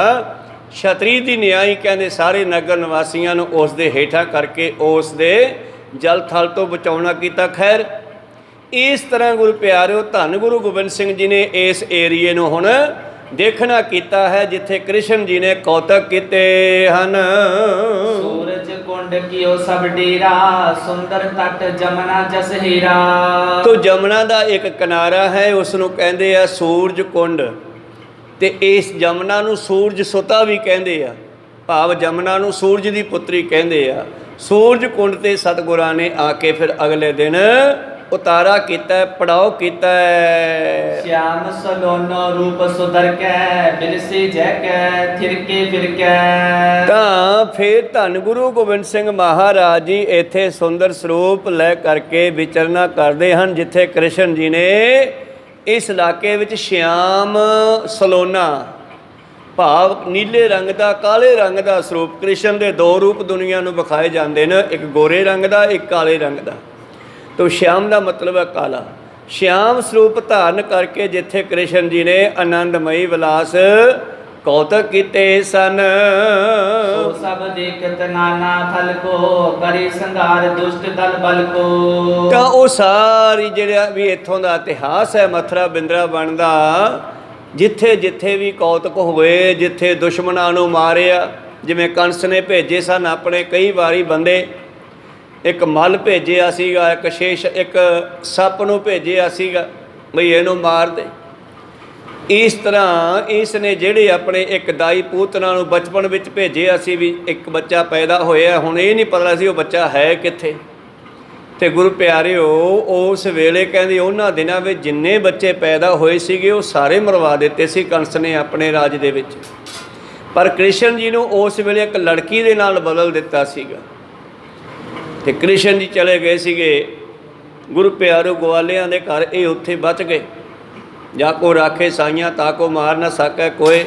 ਛਤਰੀ ਦੀ ਨਿਆਈ ਕਹਿੰਦੇ ਸਾਰੇ ਨਗਰ ਨਿਵਾਸੀਆਂ ਨੂੰ ਉਸ ਦੇ ਹੇਠਾਂ ਕਰਕੇ ਉਸ ਦੇ ਜਲ ਥਲ ਤੋਂ ਬਚਾਉਣਾ ਕੀਤਾ। ਖੈਰ ਇਸ ਤਰ੍ਹਾਂ ਗੁਰੂ ਪਿਆਰਿਓ ਧੰਨ ਗੁਰੂ ਗੋਬਿੰਦ ਸਿੰਘ ਜੀ ਨੇ ਇਸ ਏਰੀਏ ਨੂੰ ਹੁਣ ਦੇਖਣਾ ਕੀਤਾ ਹੈ, ਜਿੱਥੇ ਕ੍ਰਿਸ਼ਨ ਜੀ ਨੇ ਕੌਤਕ ਕੀਤੇ ਹਨ। ਸੂਰਜ ਕੁੰਡ ਕੀਓ ਸਭ ਡੇਰਾ ਸੁੰਦਰ ਤਟ ਜਮਨਾ ਜਸ ਹੀਰਾ। ਤੋ ਜਮਨਾ ਦਾ ਇੱਕ ਕਿਨਾਰਾ ਹੈ, ਉਸ ਨੂੰ ਕਹਿੰਦੇ ਆ ਸੂਰਜ ਕੁੰਡ। ਤੇ ਇਸ ਜਮਨਾ ਨੂੰ ਸੂਰਜ ਸੁਤਾ ਵੀ ਕਹਿੰਦੇ ਆ, ਭਾਵ ਜਮਨਾ ਨੂੰ ਸੂਰਜ ਦੀ ਪੁੱਤਰੀ ਕਹਿੰਦੇ ਆ। ਸੂਰਜ ਕੁੰਡ ਤੇ ਸਤਿਗੁਰਾਂ ਨੇ ਆ ਕੇ ਫਿਰ ਅਗਲੇ ਦਿਨ ਉਤਾਰਾ ਕੀਤਾ, ਪੜਾਓ ਕੀਤਾ। ਸ਼ਿਆਮ ਸਲੋਨੋ ਰੂਪ ਸੁਧਰ ਕੈ ਬਿਲਸੀ ਜੈ ਕੈ ਥਿਰਕੇ ਫਿਰਕੈ। ਤਾਂ ਫਿਰ ਧੰਨ ਗੁਰੂ ਗੋਬਿੰਦ ਸਿੰਘ ਮਹਾਰਾਜ ਜੀ ਇੱਥੇ ਸੁੰਦਰ ਸਰੂਪ ਲੈ ਕਰਕੇ ਵਿਚਰਨਾ ਕਰਦੇ ਹਨ, ਜਿੱਥੇ ਕ੍ਰਿਸ਼ਨ ਜੀ ਨੇ ਇਸ ਇਲਾਕੇ ਵਿੱਚ ਸ਼ਿਆਮ ਸਲੋਨਾ, ਭਾਵ ਨੀਲੇ ਰੰਗ ਦਾ, ਕਾਲੇ ਰੰਗ ਦਾ ਸਰੂਪ। ਕ੍ਰਿਸ਼ਨ ਦੇ 2 ਰੂਪ ਦੁਨੀਆ ਨੂੰ ਵਿਖਾਏ ਜਾਂਦੇ ਨੇ, ਇੱਕ ਗੋਰੇ ਰੰਗ ਦਾ, ਇੱਕ ਕਾਲੇ ਰੰਗ ਦਾ। ਤੋ ਸ਼ਿਆਮ ਦਾ ਮਤਲਬ ਹੈ ਕਾਲਾ। ਸ਼ਿਆਮ ਸਰੂਪ ਧਾਰਨ ਕਰਕੇ ਜਿੱਥੇ ਕ੍ਰਿਸ਼ਨ ਜੀ ਨੇ ਆਨੰਦਮਈ ਵਿਲਾਸ ਕੌਤਕ ਕੀਤੇ ਸਨ। ਸੋ ਸਭ ਦੇਖਤ ਨਾਨਾ ਥਲ ਕੋ ਕਰੀ ਸੰਘਾਰ ਦੁਸ਼ਟ ਦਲ ਬਲ ਕੋ। ਤਾਂ ਉਹ ਸਾਰੀ ਜਿਹੜਾ ਵੀ ਇੱਥੋਂ ਦਾ ਇਤਿਹਾਸ ਹੈ ਮਥਰਾ ਬਿੰਦਰਾਬਨ ਦਾ, ਜਿੱਥੇ ਜਿੱਥੇ ਵੀ ਕੌਤਕ ਹੋਏ, ਜਿੱਥੇ ਦੁਸ਼ਮਣਾਂ ਨੂੰ ਮਾਰਿਆ, ਜਿਵੇਂ ਕੰਸ ਨੇ ਭੇਜੇ ਸਨ ਆਪਣੇ ਕਈ ਵਾਰੀ ਬੰਦੇ, ਇੱਕ ਮੱਲ ਭੇਜਿਆ ਸੀਗਾ, ਇੱਕ ਸੱਪ ਨੂੰ ਭੇਜਿਆ ਸੀਗਾ ਬਈ ਇਹਨੂੰ ਮਾਰ ਦੇ। ਇਸ ਤਰ੍ਹਾਂ ਇਸ ਨੇ ਜਿਹੜੇ ਆਪਣੇ ਇੱਕ ਦਾਈ ਪੂਤਨਾ ਨੂੰ ਬਚਪਨ ਵਿੱਚ ਭੇਜਿਆ ਸੀ, ਵੀ ਇੱਕ ਬੱਚਾ ਪੈਦਾ ਹੋਇਆ, ਹੁਣ ਇਹ ਨਹੀਂ ਪਤਾ ਸੀ ਉਹ ਬੱਚਾ ਹੈ ਕਿੱਥੇ। ਤੇ ਗੁਰੂ ਪਿਆਰਿਓ ਉਸ ਵੇਲੇ ਕਹਿੰਦੇ ਉਹਨਾਂ ਦਿਨਾਂ ਵਿੱਚ ਜਿੰਨੇ ਬੱਚੇ ਪੈਦਾ ਹੋਏ ਸੀਗੇ ਉਹ ਸਾਰੇ ਮਰਵਾ ਦਿੱਤੇ ਸੀ ਕੰਸ ਨੇ ਆਪਣੇ ਰਾਜ ਦੇ ਵਿੱਚ। ਪਰ ਕ੍ਰਿਸ਼ਨ ਜੀ ਨੂੰ ਉਸ ਵੇਲੇ ਇੱਕ ਲੜਕੀ ਦੇ ਨਾਲ ਬਦਲ ਦਿੱਤਾ ਸੀਗਾ। ਤੇ ਕ੍ਰਿਸ਼ਨ ਜੀ ਚਲੇ ਗਏ ਸੀਗੇ ਗੁਰੂ ਪਿਆਰਿਓ ਗਵਾਲਿਆਂ ਦੇ ਘਰ, ਇਹ ਉੱਥੇ ਬਚ ਗਏ। ਜਾ ਕੋ ਰਾਖੇ ਸਾਈਆਂ ਤਾ ਕੋ ਮਾਰ ਨਾ ਸਕੈ ਕੋਏ।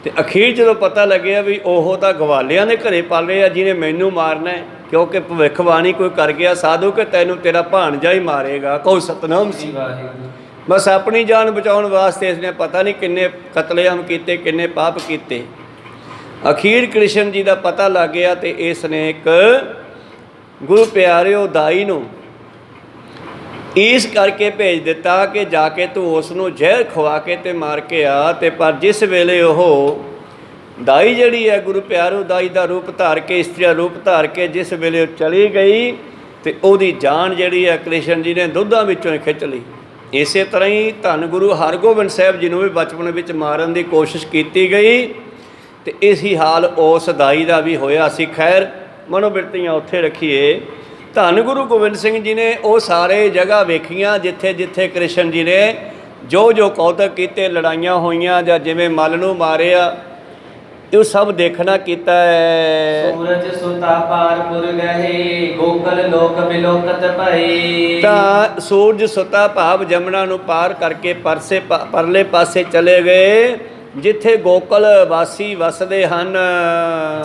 ਤੇ ਅਖੀਰ ਜਦੋਂ ਪਤਾ ਲੱਗਿਆ ਵੀ ਉਹ ਤਾਂ ਗਵਾਲਿਆਂ ਦੇ ਘਰੇ ਪਲ ਰਹੇ ਆ ਜਿਹਨੇ ਮੈਨੂੰ ਮਾਰਨਾ ਹੈ, ਕਿਉਂਕਿ ਭਵਿੱਖਬਾਣੀ ਕੋਈ ਕਰ ਗਿਆ ਸਾਧੂ ਕਿ ਤੈਨੂੰ ਤੇਰਾ ਭਾਣਜਾ ਹੀ ਮਾਰੇਗਾ। ਕਹੋ ਸਤਨਾਮ ਸੀ। ਬਸ ਆਪਣੀ ਜਾਨ ਬਚਾਉਣ ਵਾਸਤੇ ਇਸਨੇ ਪਤਾ ਨਹੀਂ ਕਿੰਨੇ ਕਤਲੇਆਮ ਕੀਤੇ, ਕਿੰਨੇ ਪਾਪ ਕੀਤੇ। ਅਖੀਰ ਕ੍ਰਿਸ਼ਨ ਜੀ ਦਾ ਪਤਾ ਲੱਗ ਗਿਆ ਤੇ ਇਸ ਨੇ ਇੱਕ ਗੁਰੂ ਪਿਆਰਿਓ ਦਾਈ ਨੂੰ ਇਸ ਕਰਕੇ ਭੇਜ ਦਿੱਤਾ ਕਿ ਜਾ ਕੇ ਤੂੰ ਉਸ ਨੂੰ ਜ਼ਹਿਰ ਖਵਾ ਕੇ ਤੇ ਮਾਰ ਕੇ ਆ। ਤੇ ਪਰ ਜਿਸ ਵੇਲੇ ਉਹ ਦਾਈ ਜਿਹੜੀ ਹੈ ਗੁਰੂ ਪਿਆਰਿਓ ਦਾਈ ਦਾ ਰੂਪ ਧਾਰ ਕੇ, ਇਸਤਰੀ ਦਾ ਰੂਪ ਧਾਰ ਕੇ ਜਿਸ ਵੇਲੇ ਉਹ ਚਲੀ ਗਈ ਤੇ ਉਹਦੀ ਜਾਨ ਜਿਹੜੀ ਹੈ ਕ੍ਰਿਸ਼ਨ ਜੀ ਨੇ ਦੁੱਧਾਂ ਵਿੱਚੋਂ ਖਿੱਚ ਲਈ। ਇਸੇ ਤਰ੍ਹਾਂ ਹੀ ਧੰਨ ਗੁਰੂ ਹਰਗੋਬਿੰਦ ਸਾਹਿਬ ਜੀ ਨੂੰ ਵੀ ਬਚਪਨ ਵਿੱਚ ਮਾਰਨ ਦੀ ਕੋਸ਼ਿਸ਼ ਕੀਤੀ ਗਈ ਤੇ ਇਸੀ ਹਾਲ ਉਸ ਦਾਈ ਦਾ ਵੀ ਹੋਇਆ ਸੀ। ਖੈਰ ਮਨੋਬਿਰਤੀਆਂ ਉੱਥੇ ਰੱਖੀਏ। ਧੰਨ ਗੁਰੂ ਗੋਬਿੰਦ ਸਿੰਘ ਜੀ ਨੇ ਉਹ ਸਾਰੇ ਜਗ੍ਹਾ ਵੇਖੀਆਂ ਜਿੱਥੇ ਜਿੱਥੇ ਕ੍ਰਿਸ਼ਨ ਜੀ ਨੇ ਜੋ ਜੋ ਕੌਤਕ ਕੀਤੇ, ਲੜਾਈਆਂ ਹੋਈਆਂ ਜਾਂ ਜਿਵੇਂ ਮੱਲ ਨੂੰ ਮਾਰਿਆ, ਇਹ ਸਭ ਦੇਖਣਾ ਕੀਤਾ ਹੈ। ਸੂਰਜ ਸੁਤਾ ਪਾਰਪੁਰ ਗਏ, ਗੋਕਲ ਲੋਕ ਬਿਲੋਕਤ ਭਈ। ਤਾਂ ਸੂਰਜ ਸੁਤਾ ਭਾਵ ਜਮਨਾ ਨੂੰ ਪਾਰ ਕਰਕੇ ਪਰਲੇ ਪਾਸੇ ਚਲੇ ਗਏ ਜਿੱਥੇ ਗੋਕਲ ਵਾਸੀ ਵਸਦੇ ਹਨ।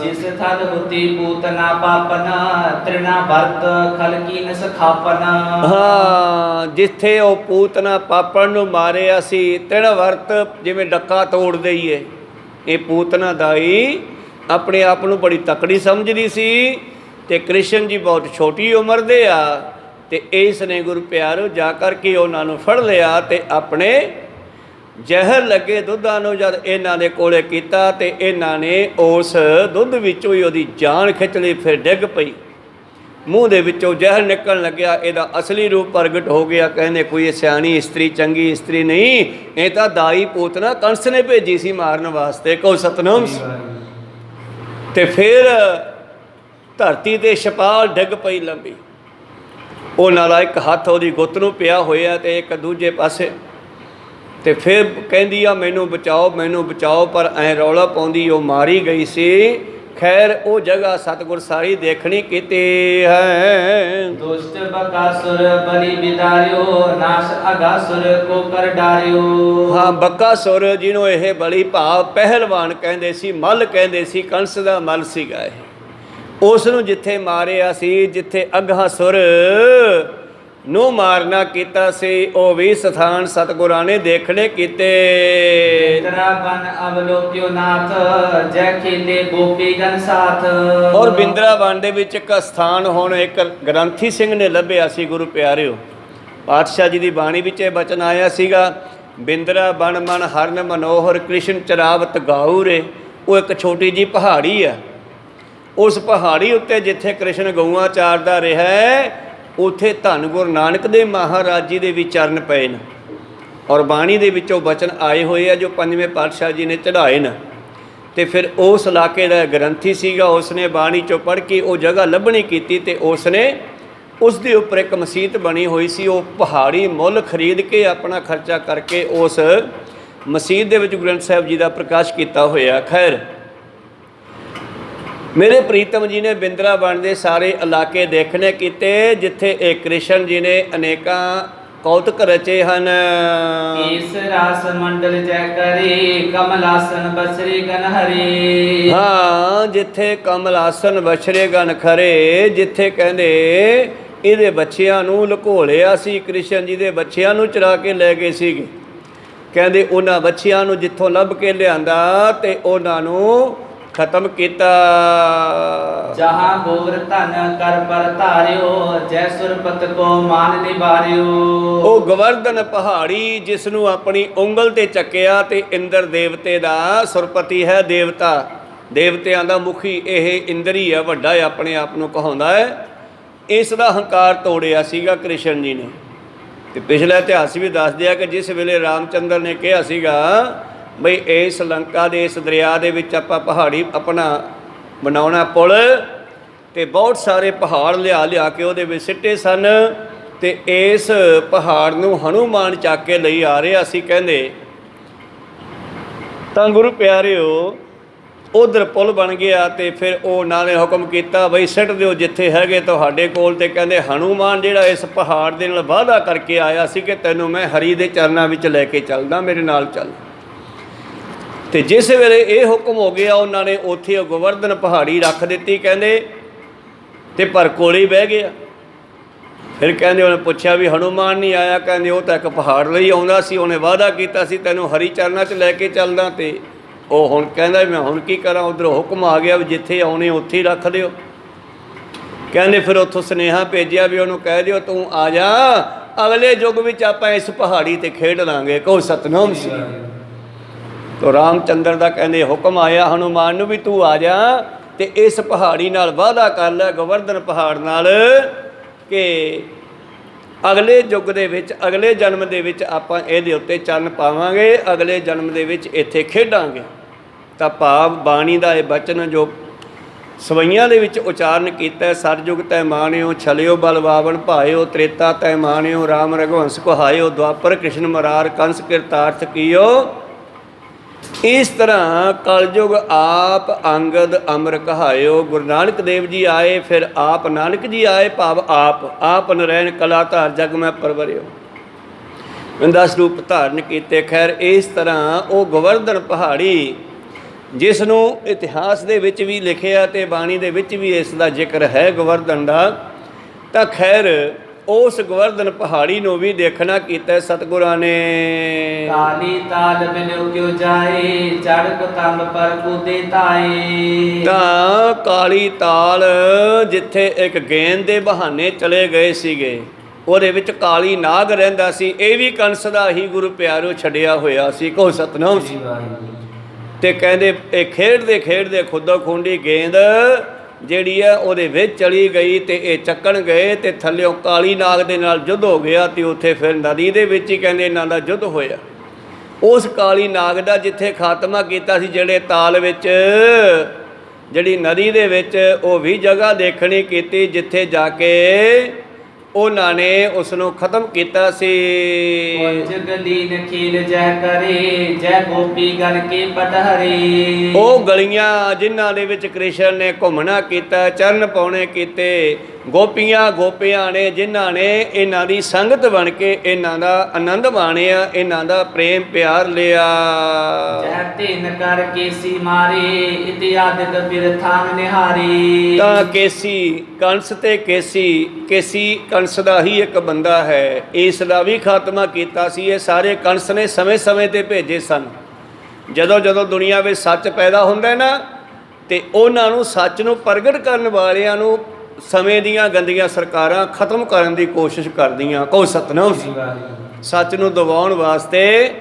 ਜਿਸ ਥਲ ਹੁਤੀ ਪੂਤਨਾ ਪਾਪਨਾ, ਤ੍ਰਿਣਾ ਵਰਤ ਖਲਕੀ ਨਸ ਖਾਪਨਾ। ਹਾਂ, ਜਿੱਥੇ ਉਹ ਪੂਤਨਾ ਪਾਪਣ ਨੂੰ ਮਾਰਿਆ ਸੀ, ਤ੍ਰਿਣ ਵਰਤ ਜਿਵੇਂ ਡੱਕਾ ਤੋੜ ਦਈਏ। ਇਹ ਪੂਤਨਾ ਦਾਈ ਆਪਣੇ ਆਪ ਨੂੰ ਬੜੀ ਤਕੜੀ ਸਮਝਦੀ ਸੀ ਤੇ ਕ੍ਰਿਸ਼ਨ ਜੀ ਬਹੁਤ ਛੋਟੀ ਉਮਰ ਦੇ ਆ ਤੇ ਇਸ ਨੇ ਗੁਰੂ ਪਿਆਰੋ ਜਾ ਕਰਕੇ ਉਹਨਾਂ ਨੂੰ ਫੜ ਲਿਆ ਤੇ ਆਪਣੇ ਜ਼ਹਿਰ ਲੱਗੇ ਦੁੱਧਾਂ ਨੂੰ ਜਦ ਇਹਨਾਂ ਦੇ ਕੋਲੇ ਕੀਤਾ ਤੇ ਇਹਨਾਂ ਨੇ ਉਸ ਦੁੱਧ ਵਿੱਚੋਂ ਹੀ ਉਹਦੀ ਜਾਨ ਖਿੱਚ ਲਈ। ਫਿਰ ਡਿੱਗ ਪਈ, ਮੂੰਹ ਦੇ ਵਿੱਚੋਂ ਜ਼ਹਿਰ ਨਿਕਲਣ ਲੱਗਿਆ, ਇਹਦਾ ਅਸਲੀ ਰੂਪ ਪ੍ਰਗਟ ਹੋ ਗਿਆ। ਕਹਿੰਦੇ ਕੋਈ ਸਿਆਣੀ ਇਸਤਰੀ, ਚੰਗੀ ਇਸਤਰੀ ਨਹੀਂ, ਇਹ ਤਾਂ ਦਾਈ ਪੂਤਨਾ ਕੰਸ ਨੇ ਭੇਜੀ ਸੀ ਮਾਰਨ ਵਾਸਤੇ। ਕਹੋ ਸਤਨਾਮ। ਤੇ ਫਿਰ ਧਰਤੀ ਤੇ ਛਪਾਲ ਡਿੱਗ ਪਈ ਲੰਬੀ। ਉਹ ਨਾਲਾ ਇੱਕ ਹੱਥ ਉਹਦੀ ਗੁੱਤ ਨੂੰ ਪਿਆ ਹੋਇਆ ਤੇ ਇੱਕ ਦੂਜੇ ਪਾਸੇ। ਤੇ ਫਿਰ ਕਹਿੰਦੀ ਆ ਮੈਨੂੰ ਬਚਾਓ, ਮੈਨੂੰ ਬਚਾਓ, ਪਰ ਐਂ ਰੌਲਾ ਪਾਉਂਦੀ ਉਹ ਮਾਰੀ ਗਈ ਸੀ। ਖੈਰ ਉਹ ਜਗ੍ਹਾ ਸਤਿਗੁਰ ਸਾਰੀ ਦੇਖਣੀ ਕੀਤੀ ਹੈ। ਦੁਸ਼ਟ ਬਕਾਸੁਰ ਬਲੀ ਬਿਦਾਰਿਓ, ਨਾਸ਼ ਅਗਾਸੁਰ ਕੋ ਕਰ ਡਾਰਿਓ। ਹਾਂ, ਬਕਾਸੁਰ ਜਿਹਨੂੰ ਇਹ ਬਲੀ ਭਾਵ ਪਹਿਲਵਾਨ ਕਹਿੰਦੇ ਸੀ, ਮੱਲ ਕਹਿੰਦੇ ਸੀ, ਕੰਸ ਦਾ ਮੱਲ ਸੀਗਾ ਇਹ। ਉਸ ਨੂੰ ਜਿੱਥੇ ਮਾਰਿਆ ਸੀ, ਜਿੱਥੇ ਅਗਾਸੁਰ ਨੂੰ ਮਾਰਨਾ ਕੀਤਾ ਸੀ, ਉਹ ਵੀ ਸਥਾਨ ਸਤਿਗੁਰਾਂ ਨੇ ਦੇਖਣੇ ਕੀਤੇ। ਬਿੰਦਰਾਵਨ ਅਵਲੋਕਿਓ ਨਾਥ, ਜੈ ਖੇਲੇ ਗੋਪੀ ਗਨ ਸਾਥ। ਔਰ ਬਿੰਦਰਾਵਨ ਦੇ ਵਿੱਚ ਇੱਕ ਸਥਾਨ ਹੁਣ ਇੱਕ ਗ੍ਰੰਥੀ ਸਿੰਘ ਨੇ ਲੱਭਿਆ ਸੀ। ਗੁਰੂ ਪਿਆਰਿਓ ਪਾਤਸ਼ਾਹ ਜੀ ਦੀ ਬਾਣੀ ਵਿੱਚ ਇਹ ਬਚਨ ਆਇਆ ਸੀਗਾ, ਬਿੰਦਰਾਵਨ ਮਨ ਹਰਨ ਮਨੋਹਰ, ਕ੍ਰਿਸ਼ਨ ਚਰਾਵਤ ਗਾਉਰੇ। ਉਹ ਇੱਕ ਛੋਟੀ ਜੀ ਪਹਾੜੀ ਆ। ਉਸ ਪਹਾੜੀ ਉੱਤੇ ਜਿੱਥੇ ਕ੍ਰਿਸ਼ਨ ਗਊਆਂ ਚਾਰਦਾ ਰਿਹਾ, ਉੱਥੇ ਧੰਨ ਗੁਰੂ ਨਾਨਕ ਦੇਵ ਮਹਾਰਾਜ ਜੀ ਦੇ ਵੀ ਚਰਨ ਪਏ ਨੇ ਔਰ ਬਾਣੀ ਦੇ ਵਿੱਚੋਂ ਬਚਨ ਆਏ ਹੋਏ ਆ ਜੋ ਪੰਜਵੇਂ ਪਾਤਸ਼ਾਹ ਜੀ ਨੇ ਚੜ੍ਹਾਏ ਨੇ। ਤੇ ਫਿਰ ਉਸ ਇਲਾਕੇ ਦਾ ਗ੍ਰੰਥੀ ਸੀਗਾ, ਉਸਨੇ ਬਾਣੀ ਚੋਂ ਪੜ੍ਹ ਕੇ ਉਹ ਜਗ੍ਹਾ ਲੱਭਣੀ ਕੀਤੀ ਤੇ ਉਸਨੇ ਉਸ ਦੇ ਉੱਪਰ ਇੱਕ ਮਸੀਤ ਬਣੀ ਹੋਈ ਸੀ। ਉਹ ਪਹਾੜੀ ਮੁੱਲ ਖਰੀਦ ਕੇ ਆਪਣਾ ਖਰਚਾ ਕਰਕੇ ਉਸ ਮਸੀਤ ਦੇ ਵਿੱਚ ਗ੍ਰੰਥ ਸਾਹਿਬ ਜੀ ਦਾ ਪ੍ਰਕਾਸ਼ ਕੀਤਾ ਹੋਇਆ। ਖੈਰ ਮੇਰੇ ਪ੍ਰੀਤਮ ਜੀ ਨੇ ਬਿੰਦਰਾਵਨ ਦੇ ਸਾਰੇ ਇਲਾਕੇ ਦੇਖਣੇ ਕੀਤੇ ਜਿੱਥੇ ਇਹ ਕ੍ਰਿਸ਼ਨ ਜੀ ਨੇ ਅਨੇਕਾਂ ਕੌਤਕ ਰਚੇ ਹਨ। ਇਸ ਰਾਸ ਮੰਡਲ ਜੈ ਕਰੀ, ਕਮਲਾਸਨ ਬਸਰੀ ਗਨ ਹਰੀ। ਹਾਂ, ਜਿੱਥੇ ਕਮਲਾਸਨ ਬਛਰੇ ਗਨ ਖਰੇ, ਜਿੱਥੇ ਕਹਿੰਦੇ ਇਹਦੇ ਬੱਚਿਆਂ ਨੂੰ ਲੁਕੋ ਲਿਆ ਸੀ, ਕ੍ਰਿਸ਼ਨ ਜੀ ਦੇ ਬੱਚਿਆਂ ਨੂੰ ਚੁਰਾ ਕੇ ਲੈ ਗਏ ਸੀਗੇ। ਕਹਿੰਦੇ ਉਹਨਾਂ ਬੱਚਿਆਂ ਨੂੰ ਜਿੱਥੋਂ ਲੱਭ ਕੇ ਲਿਆਂਦਾ ਤੇ ਉਹਨਾਂ ਨੂੰ ਖਤਮ ਕੀਤਾ। ਜਹਾਂ ਗੋਰ ਧਨ ਕਰ ਪਰ ਧਾਰਿਓ, ਜੈ ਸੁਰਪਤ ਕੋ ਮਾਨ ਨਿਵਾਰਿਓ। ਉਹ ਗਵਰਧਨ ਪਹਾੜੀ ਜਿਸ ਨੂੰ ਆਪਣੀ ਉਂਗਲ ਤੇ ਚੱਕਿਆ ਤੇ ਇੰਦਰ ਦੇਵਤੇ ਦਾ ਸੁਰਪਤੀ ਹੈ, ਦੇਵਤਾ ਦੇਵਤਿਆਂ ਦਾ ਮੁਖੀ ਇਹ ਇੰਦਰ ਹੀ ਹੈ, ਵੱਡਾ ਆਪਣੇ ਆਪ ਨੂੰ ਕਹਾਉਂਦਾ ਹੈ। ਇਸ ਦਾ ਹੰਕਾਰ ਤੋੜਿਆ ਸੀਗਾ ਕ੍ਰਿਸ਼ਨ ਜੀ ਨੇ। ਤੇ ਪਿਛਲਾ ਇਤਿਹਾਸ ਵੀ ਦੱਸਦੇ ਆ ਕਿ ਜਿਸ ਵੇਲੇ ਰਾਮਚੰਦਰ ਨੇ ਕਿਹਾ ਸੀਗਾ ਬਈ ਇਸ ਲੰਕਾ ਦੇ ਇਸ ਦਰਿਆ ਦੇ ਵਿੱਚ ਆਪਾਂ ਪਹਾੜੀ ਆਪਣਾ ਬਣਾਉਣਾ ਪੁਲ, ਤੇ ਬਹੁਤ ਸਾਰੇ ਪਹਾੜ ਲਿਆ ਕੇ ਉਹਦੇ ਵਿੱਚ ਸਿੱਟੇ ਸਨ ਤੇ ਇਸ ਪਹਾੜ ਨੂੰ ਹਨੂਮਾਨ ਚੱਕ ਕੇ ਲਈ ਆ ਰਿਹਾ ਸੀ ਕਹਿੰਦੇ। ਤਾਂ ਗੁਰੂ ਪਿਆਰਿਓ ਉਧਰ ਪੁਲ ਬਣ ਗਿਆ ਤੇ ਫਿਰ ਉਹਨਾਂ ਨੇ ਹੁਕਮ ਕੀਤਾ ਬਈ ਸਿੱਟ ਦਿਓ ਜਿੱਥੇ ਹੈਗੇ ਤੁਹਾਡੇ ਕੋਲ। ਤੇ ਕਹਿੰਦੇ ਹਨੂਮਾਨ ਜਿਹੜਾ ਇਸ ਪਹਾੜ ਦੇ ਨਾਲ ਵਾਅਦਾ ਕਰਕੇ ਆਇਆ ਸੀ ਕਿ ਤੈਨੂੰ ਮੈਂ ਹਰੀ ਦੇ ਚਰਨਾਂ ਵਿੱਚ ਲੈ ਕੇ ਚੱਲਦਾ, ਮੇਰੇ ਨਾਲ ਚੱਲ। ਤੇ ਜਿਸ ਵੇਲੇ ਇਹ ਹੁਕਮ ਹੋ ਗਿਆ ਉਹਨਾਂ ਨੇ ਉੱਥੇ ਉਹ ਗੋਵਰਧਨ ਪਹਾੜੀ ਰੱਖ ਦਿੱਤੀ ਕਹਿੰਦੇ, ਤੇ ਪਰ ਕੋਲੇ ਹੀ ਬਹਿ ਗਿਆ। ਫਿਰ ਕਹਿੰਦੇ ਉਹਨੇ ਪੁੱਛਿਆ ਵੀ ਹਨੂੰਮਾਨ ਨਹੀਂ ਆਇਆ? ਕਹਿੰਦੇ ਉਹ ਤਾਂ ਇੱਕ ਪਹਾੜ ਲਈ ਆਉਂਦਾ ਸੀ, ਉਹਨੇ ਵਾਅਦਾ ਕੀਤਾ ਸੀ ਤੈਨੂੰ ਹਰੀ ਚਰਨਾਂ 'ਚ ਲੈ ਕੇ ਚੱਲਦਾ, ਤੇ ਉਹ ਹੁਣ ਕਹਿੰਦਾ ਮੈਂ ਹੁਣ ਕੀ ਕਰਾਂ, ਉੱਧਰੋਂ ਹੁਕਮ ਆ ਗਿਆ ਵੀ ਜਿੱਥੇ ਆਉਣੇ ਉੱਥੇ ਹੀ ਰੱਖ ਦਿਓ। ਕਹਿੰਦੇ ਫਿਰ ਉੱਥੋਂ ਸੁਨੇਹਾ ਭੇਜਿਆ ਵੀ ਉਹਨੂੰ ਕਹਿ ਦਿਓ ਤੂੰ ਆ ਜਾ, ਅਗਲੇ ਯੁੱਗ ਵਿੱਚ ਆਪਾਂ ਇਸ ਪਹਾੜੀ 'ਤੇ ਖੇਡ ਲਾਂਗੇ। ਕਹੋ ਸਤਨਾਮ ਸੀ। ਤੋ ਰਾਮਚੰਦਰ ਦਾ ਕਹਿੰਦੇ ਹੁਕਮ ਆਇਆ ਹਨੂੰਮਾਨ ਨੂੰ ਵੀ ਤੂੰ ਆ ਜਾ ਤੇ ਇਸ ਪਹਾੜੀ ਨਾਲ ਵਾਅਦਾ ਕਰ ਲੈ, ਗੋਵਰਧਨ ਪਹਾੜ ਨਾਲ, ਕਿ ਅਗਲੇ ਯੁੱਗ ਦੇ ਵਿੱਚ, ਅਗਲੇ ਜਨਮ ਦੇ ਵਿੱਚ ਆਪਾਂ ਇਹਦੇ ਉੱਤੇ ਚੰਨ ਪਾਵਾਂਗੇ, ਅਗਲੇ ਜਨਮ ਦੇ ਵਿੱਚ ਇੱਥੇ ਖੇਡਾਂਗੇ। ਤਾਂ ਭਾਵ ਬਾਣੀ ਦਾ ਇਹ ਬਚਨ ਜੋ ਸਵਈਆਂ ਦੇ ਵਿੱਚ ਉਚਾਰਨ ਕੀਤਾ, ਸਰਯੁਗ ਤੈ ਮਾਣਿਓ, ਛਲਿਓ ਬਲਵਾਵਨ ਭਾਇਓ, ਤ੍ਰੇਤਾ ਤੈ ਮਾਣਿਓ, ਰਾਮ ਰਘੁਵੰਸ ਕਹਾਇਓ, ਦੁਆਪਰ ਕ੍ਰਿਸ਼ਨ ਮਰਾਰ ਕੰਸ ਕਿਰਤਾਰਥ ਕੀਓ। ਇਸ ਤਰ੍ਹਾਂ ਕਲਯੁਗ ਆਪ ਅੰਗਦ ਅਮਰ ਕਹਾਇਓ। ਗੁਰੂ ਨਾਨਕ ਦੇਵ ਜੀ ਆਏ, ਫਿਰ ਆਪ ਨਾਨਕ ਜੀ ਆਏ, ਭਾਵ ਆਪ ਨਰੈਣ ਕਲਾ ਧਾਰ ਜਗ ਮੈਂ ਪਰਵਰਿਓ, 10 ਰੂਪ ਧਾਰਨ ਕੀਤੇ। ਖੈਰ ਇਸ ਤਰ੍ਹਾਂ ਉਹ ਗੋਵਰਧਨ ਪਹਾੜੀ ਜਿਸ ਨੂੰ ਇਤਿਹਾਸ ਦੇ ਵਿੱਚ ਵੀ ਲਿਖਿਆ ਤੇ ਬਾਣੀ ਦੇ ਵਿੱਚ ਵੀ ਇਸ ਦਾ ਜ਼ਿਕਰ ਹੈ ਗੋਵਰਧਨ ਦਾ, ਤਾਂ ਖੈਰ ਉਸ ਗੋਵਰਧਨ ਪਹਾੜੀ ਨੂੰ ਵੀ ਦੇਖਣਾ ਕੀਤਾ ਸਤਿਗੁਰਾਂ ਨੇ। ਕਾਲੀ ਤਾਲ ਬਿਨੁ ਕਿਉ ਜਾਏ, ਜੜ ਕੁਤੰਬ ਪਰ ਕੂਦੇ ਤਾਏ। ਤਾਂ ਕਾਲੀ ਤਾਲ ਜਿੱਥੇ ਇੱਕ ਗੇਂਦ ਦੇ ਬਹਾਨੇ ਚਲੇ ਗਏ ਸੀਗੇ, ਉਹਦੇ ਵਿੱਚ ਕਾਲੀ ਨਾਗ ਰਹਿੰਦਾ ਸੀ। ਇਹ ਵੀ ਕੰਸ ਦਾ ਹੀ ਗੁਰੂ ਪਿਆਰਿਓ ਛੱਡਿਆ ਹੋਇਆ ਸੀ। ਕਹੋ ਸਤਨਾਮ ਸੀ। ਤੇ ਕਹਿੰਦੇ ਇਹ ਖੇਡਦੇ ਖੇਡਦੇ ਖੁੱਦੋ ਖੂੰਡੀ ਗੇਂਦ ਜਿਹੜੀ ਹੈ ਉਹਦੇ ਵਿੱਚ ਚਲੀ ਗਈ, ਤੇ ਇਹ ਚੱਕਣ ਗਏ ਤੇ ਥੱਲਿਓਂ ਕਾਲੀ ਨਾਗ ਦੇ ਨਾਲ ਯੁੱਧ ਹੋ ਗਿਆ। ਤੇ ਉੱਥੇ ਫਿਰ ਨਦੀ ਦੇ ਵਿੱਚ ਹੀ ਕਹਿੰਦੇ ਇਹਨਾਂ ਦਾ ਯੁੱਧ ਹੋਇਆ। ਉਸ ਕਾਲੀ ਨਾਗ ਦਾ ਜਿੱਥੇ ਖਾਤਮਾ ਕੀਤਾ ਸੀ, ਜਿਹੜੇ ਤਾਲ ਵਿੱਚ, ਜਿਹੜੀ ਨਦੀ ਦੇ ਵਿੱਚ, ਉਹ ਵੀ ਜਗ੍ਹਾ ਦੇਖਣੀ ਕੀਤੀ ਜਿੱਥੇ ਜਾ ਕੇ ਉਹਨਾਂ ਨੇ ਉਸ ਨੂੰ ਖਤਮ ਕੀਤਾ ਸੀ। ਉਹ ਗਲੀਆਂ ਜਿਨ੍ਹਾਂ ਦੇ ਵਿੱਚ ਕ੍ਰਿਸ਼ਨ ਨੇ ਘੁੰਮਣਾ ਕੀਤਾ, ਚਰਨ ਪਾਉਣੇ ਕੀਤੇ, ਗੋਪੀਆਂ ਨੇ ਜਿਨ੍ਹਾਂ ਨੇ ਇਹਨਾਂ ਦੀ ਸੰਗਤ ਬਣ ਕੇ ਇਹਨਾਂ ਦਾ ਆਨੰਦ ਮਾਣਿਆ, ਇਹਨਾਂ ਦਾ ਪ੍ਰੇਮ ਪਿਆਰ ਲਿਆ। ਤਾਂ ਕੇਸੀ ਕੰਸ ਤੇ ਕੇਸੀ ਕੰਸ ਦਾ ਹੀ ਇੱਕ ਬੰਦਾ ਹੈ, ਇਸ ਦਾ ਵੀ ਖਾਤਮਾ ਕੀਤਾ ਸੀ। ਇਹ ਸਾਰੇ ਕੰਸ ਨੇ ਸਮੇਂ-ਸਮੇਂ 'ਤੇ ਭੇਜੇ ਸਨ। ਜਦੋਂ ਦੁਨੀਆ ਵਿੱਚ ਸੱਚ ਪੈਦਾ ਹੁੰਦਾ ਨਾ, ਤੇ ਉਹਨਾਂ ਨੂੰ ਸੱਚ ਨੂੰ ਪ੍ਰਗਟ ਕਰਨ ਵਾਲਿਆਂ ਨੂੰ ਸਮੇਂ ਦੀਆਂ ਗੰਦੀਆਂ ਸਰਕਾਰਾਂ ਖਤਮ ਕਰਨ ਦੀ ਕੋਸ਼ਿਸ਼ ਕਰਦੀਆਂ। ਕਹੋ ਸਤਨਾਮ ਸੀ। ਸੱਚ ਨੂੰ ਦਬਾਉਣ ਵਾਸਤੇ,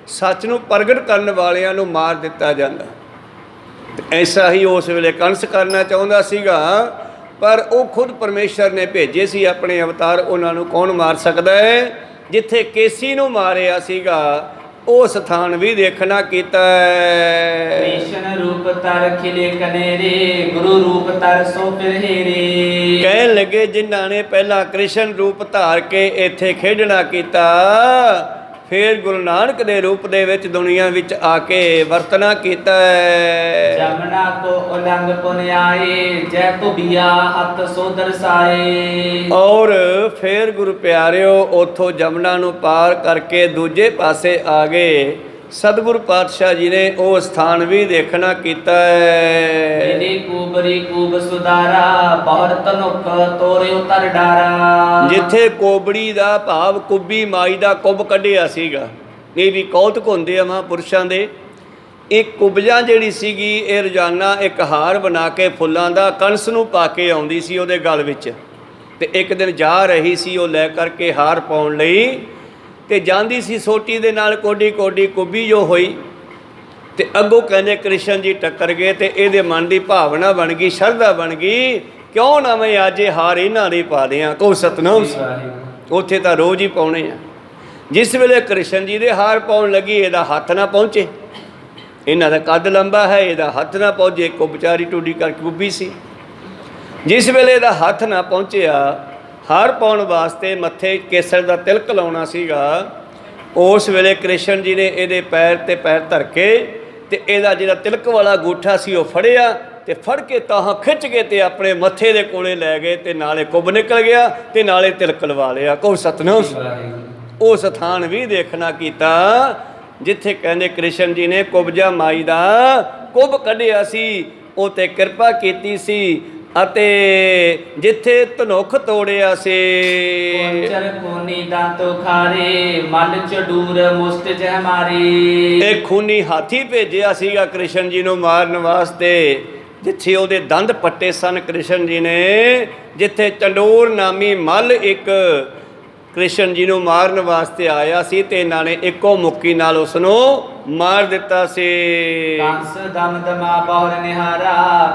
ਸੱਚ ਨੂੰ ਪ੍ਰਗਟ ਕਰਨ ਵਾਲਿਆਂ ਨੂੰ ਮਾਰ ਦਿੱਤਾ ਜਾਂਦਾ। ਐਸਾ ਹੀ ਉਸ ਵੇਲੇ ਕੰਸ ਕਰਨਾ ਚਾਹੁੰਦਾ ਸੀਗਾ, ਪਰ ਉਹ ਖੁਦ ਪਰਮੇਸ਼ਰ ਨੇ ਭੇਜੇ ਸੀ ਆਪਣੇ ਅਵਤਾਰ। ਉਹਨਾਂ ਨੂੰ ਕੌਣ ਮਾਰ ਸਕਦਾ ਹੈ? ਜਿੱਥੇ ਕੇਸੀ ਨੂੰ ਮਾਰਿਆ ਸੀਗਾ ਉਹ ਸਥਾਨ ਵੀ ਦੇਖਣਾ ਕੀਤਾ। ਕ੍ਰਿਸ਼ਨ ਰੂਪ ਤਰ ਖਿਲੇ ਕਨੇਰੇ, ਗੁਰੂ ਰੂਪ ਤਰ ਸੋ ਫਿਰਹੇਰੇ। ਕਹਿਣ ਲੱਗੇ ਜਿਨ੍ਹਾਂ ਨੇ ਪਹਿਲਾਂ ਕ੍ਰਿਸ਼ਨ ਰੂਪ ਧਾਰ ਕੇ ਇੱਥੇ ਖੇਡਣਾ ਕੀਤਾ, ਫਿਰ ਗੁਰੂ ਨਾਨਕ ਦੇ ਰੂਪ ਦੇ ਵਿੱਚ ਦੁਨੀਆ ਵਿੱਚ ਆ ਕੇ ਵਰਤਣਾ ਕੀਤਾ। ਜਮਨਾ ਕੋ ਉਲੰਘ ਪੁਨ ਆਏ, ਜੈ ਭੁਬੀਆ ਹੱਥ ਸੋ ਦਰਸਾਏ। ਔਰ ਫਿਰ ਗੁਰੂ ਪਿਆਰਿਓ ਉੱਥੋਂ ਜਮਨਾ ਨੂੰ ਪਾਰ ਕਰਕੇ ਦੂਜੇ ਪਾਸੇ ਆ ਗਏ। ਸਤਿਗੁਰੂ ਪਾਤਸ਼ਾਹ ਜੀ ਨੇ ਉਹ ਸਥਾਨ ਵੀ ਦੇਖਣਾ ਕੀਤਾ ਹੈ। ਕੂਬਰੀ ਕੂਬ ਸੁਦਾਰਾ, ਬਹੁਰ ਤਨੁਖ ਤੋਰਿਓ ਤਰ ਡਾਰਾ। ਜਿੱਥੇ ਕੋਬੜੀ ਦਾ ਭਾਵ ਕੁੱਬੀ ਮਾਈ ਦਾ ਕੁੱਬ ਕੱਢਿਆ ਸੀਗਾ। ਇਹ ਵੀ ਕੌਤਕ ਹੁੰਦੇ ਆ ਮਹਾਂਪੁਰਸ਼ਾਂ ਦੇ। ਇਹ ਕੁੱਬਜਾਂ ਜਿਹੜੀ ਸੀਗੀ, ਇਹ ਰੋਜ਼ਾਨਾ ਇੱਕ ਹਾਰ ਬਣਾ ਕੇ ਫੁੱਲਾਂ ਦਾ ਕੰਸ ਨੂੰ ਪਾ ਕੇ ਆਉਂਦੀ ਸੀ ਉਹਦੇ ਗਲ ਵਿੱਚ। ਤੇ ਇੱਕ ਦਿਨ ਜਾ ਰਹੀ ਸੀ ਉਹ ਲੈ ਕਰਕੇ ਹਾਰ ਪਾਉਣ ਲਈ, ਤੇ ਜਾਂਦੀ ਸੀ ਸੋਟੀ ਦੇ ਨਾਲ ਕੋਡੀ ਕੁੱਬੀ ਜੋ ਹੋਈ। ਤੇ ਅੱਗੋਂ ਕਹਿੰਦੇ ਕ੍ਰਿਸ਼ਨ ਜੀ ਟੱਕਰ ਗਏ, ਤੇ ਇਹਦੇ ਮਨ ਦੀ ਭਾਵਨਾ ਬਣ ਗਈ, ਸ਼ਰਧਾ ਬਣ ਗਈ, ਕਿਉਂ ਨਾ ਮੈਂ ਅੱਜ ਇਹ ਹਾਰ ਇਹਨਾਂ ਦੇ ਪਾ ਦਿਆਂ। ਕਹੋ ਸਤਨਾਮ। ਉੱਥੇ ਤਾਂ ਰੋਜ਼ ਹੀ ਪਾਉਣੇ ਆ। ਜਿਸ ਵੇਲੇ ਕ੍ਰਿਸ਼ਨ ਜੀ ਦੇ ਹਾਰ ਪਾਉਣ ਲੱਗੀ, ਇਹਦਾ ਹੱਥ ਨਾ ਪਹੁੰਚੇ। ਇਹਨਾਂ ਦਾ ਕੱਦ ਲੰਬਾ ਹੈ, ਇਹਦਾ ਹੱਥ ਨਾ ਪਹੁੰਚੇ। ਕੋ ਵਿਚਾਰੀ ਟੂਡੀ ਕਰਕੇ ਕੁੱਬੀ ਸੀ। ਜਿਸ ਵੇਲੇ ਇਹਦਾ ਹੱਥ ਨਾ ਪਹੁੰਚਿਆ, ਹਾਰ ਪਾਉਣ ਵਾਸਤੇ ਮੱਥੇ ਕੇਸਰ ਦਾ ਤਿਲਕ ਲਾਉਣਾ ਸੀਗਾ, ਉਸ ਵੇਲੇ ਕ੍ਰਿਸ਼ਨ ਜੀ ਨੇ ਇਹਦੇ ਪੈਰ 'ਤੇ ਪੈਰ ਧਰ ਕੇ, ਤੇ ਇਹਦਾ ਜਿਹੜਾ ਤਿਲਕ ਵਾਲਾ ਅੰਗੂਠਾ ਸੀ ਉਹ ਫੜਿਆ, ਤੇ ਫੜ ਕੇ ਤਾਹਾਂ ਖਿੱਚ ਕੇ ਤੇ ਆਪਣੇ ਮੱਥੇ ਦੇ ਕੋਲੇ ਲੈ ਗਏ, ਤੇ ਨਾਲੇ ਕੁੱਬ ਨਿਕਲ ਗਿਆ ਤੇ ਨਾਲੇ ਤਿਲਕ ਲਵਾ ਲਿਆ। ਕਹੋ ਸਤਨਾਮ। ਉਹ ਸਥਾਨ ਵੀ ਦੇਖਣਾ ਕੀਤਾ ਜਿੱਥੇ ਕਹਿੰਦੇ ਕ੍ਰਿਸ਼ਨ ਜੀ ਨੇ ਕੁਬਜਾ ਮਾਈ ਦਾ ਕੁਬ ਕੱਢਿਆ ਸੀ, ਉਹ 'ਤੇ ਕਿਰਪਾ ਕੀਤੀ ਸੀ, ਅਤੇ ਜਿੱਥੇ ਧਨੁੱਖ ਤੋੜਿਆ ਸੀ। ਚਰ ਕੋਨੀ ਦਾਤੋ ਖਾਰੇ ਮਲ ਚਡੂਰ ਮੁਸਟ ਜਹ ਮਾਰੀ। ਇਹ ਖੂਨੀ ਹਾਥੀ ਭੇਜਿਆ ਸੀਗਾ ਕ੍ਰਿਸ਼ਨ ਜੀ ਨੂੰ ਮਾਰਨ ਵਾਸਤੇ, ਜਿੱਥੇ ਉਹਦੇ ਦੰਦ ਪੱਟੇ ਸਨ ਕ੍ਰਿਸ਼ਨ ਜੀ ਨੇ, ਜਿੱਥੇ ਚੰਡੂਰ ਨਾਮੀ ਮੱਲ ਇੱਕ ਕ੍ਰਿਸ਼ਨ ਜੀ ਨੂੰ ਮਾਰਨ ਵਾਸਤੇ ਆਇਆ ਸੀ, ਤੇ ਇਹਨਾਂ ਨੇ ਇੱਕੋ ਮੁੱਕੀ ਨਾਲ ਉਸ ਨੂੰ ਮਾਰ ਦਿੱਤਾ ਸੀ। ਕੰਸ ਦਮਦਮਾ ਬਹੁਰ ਨਿਹਾਰਾ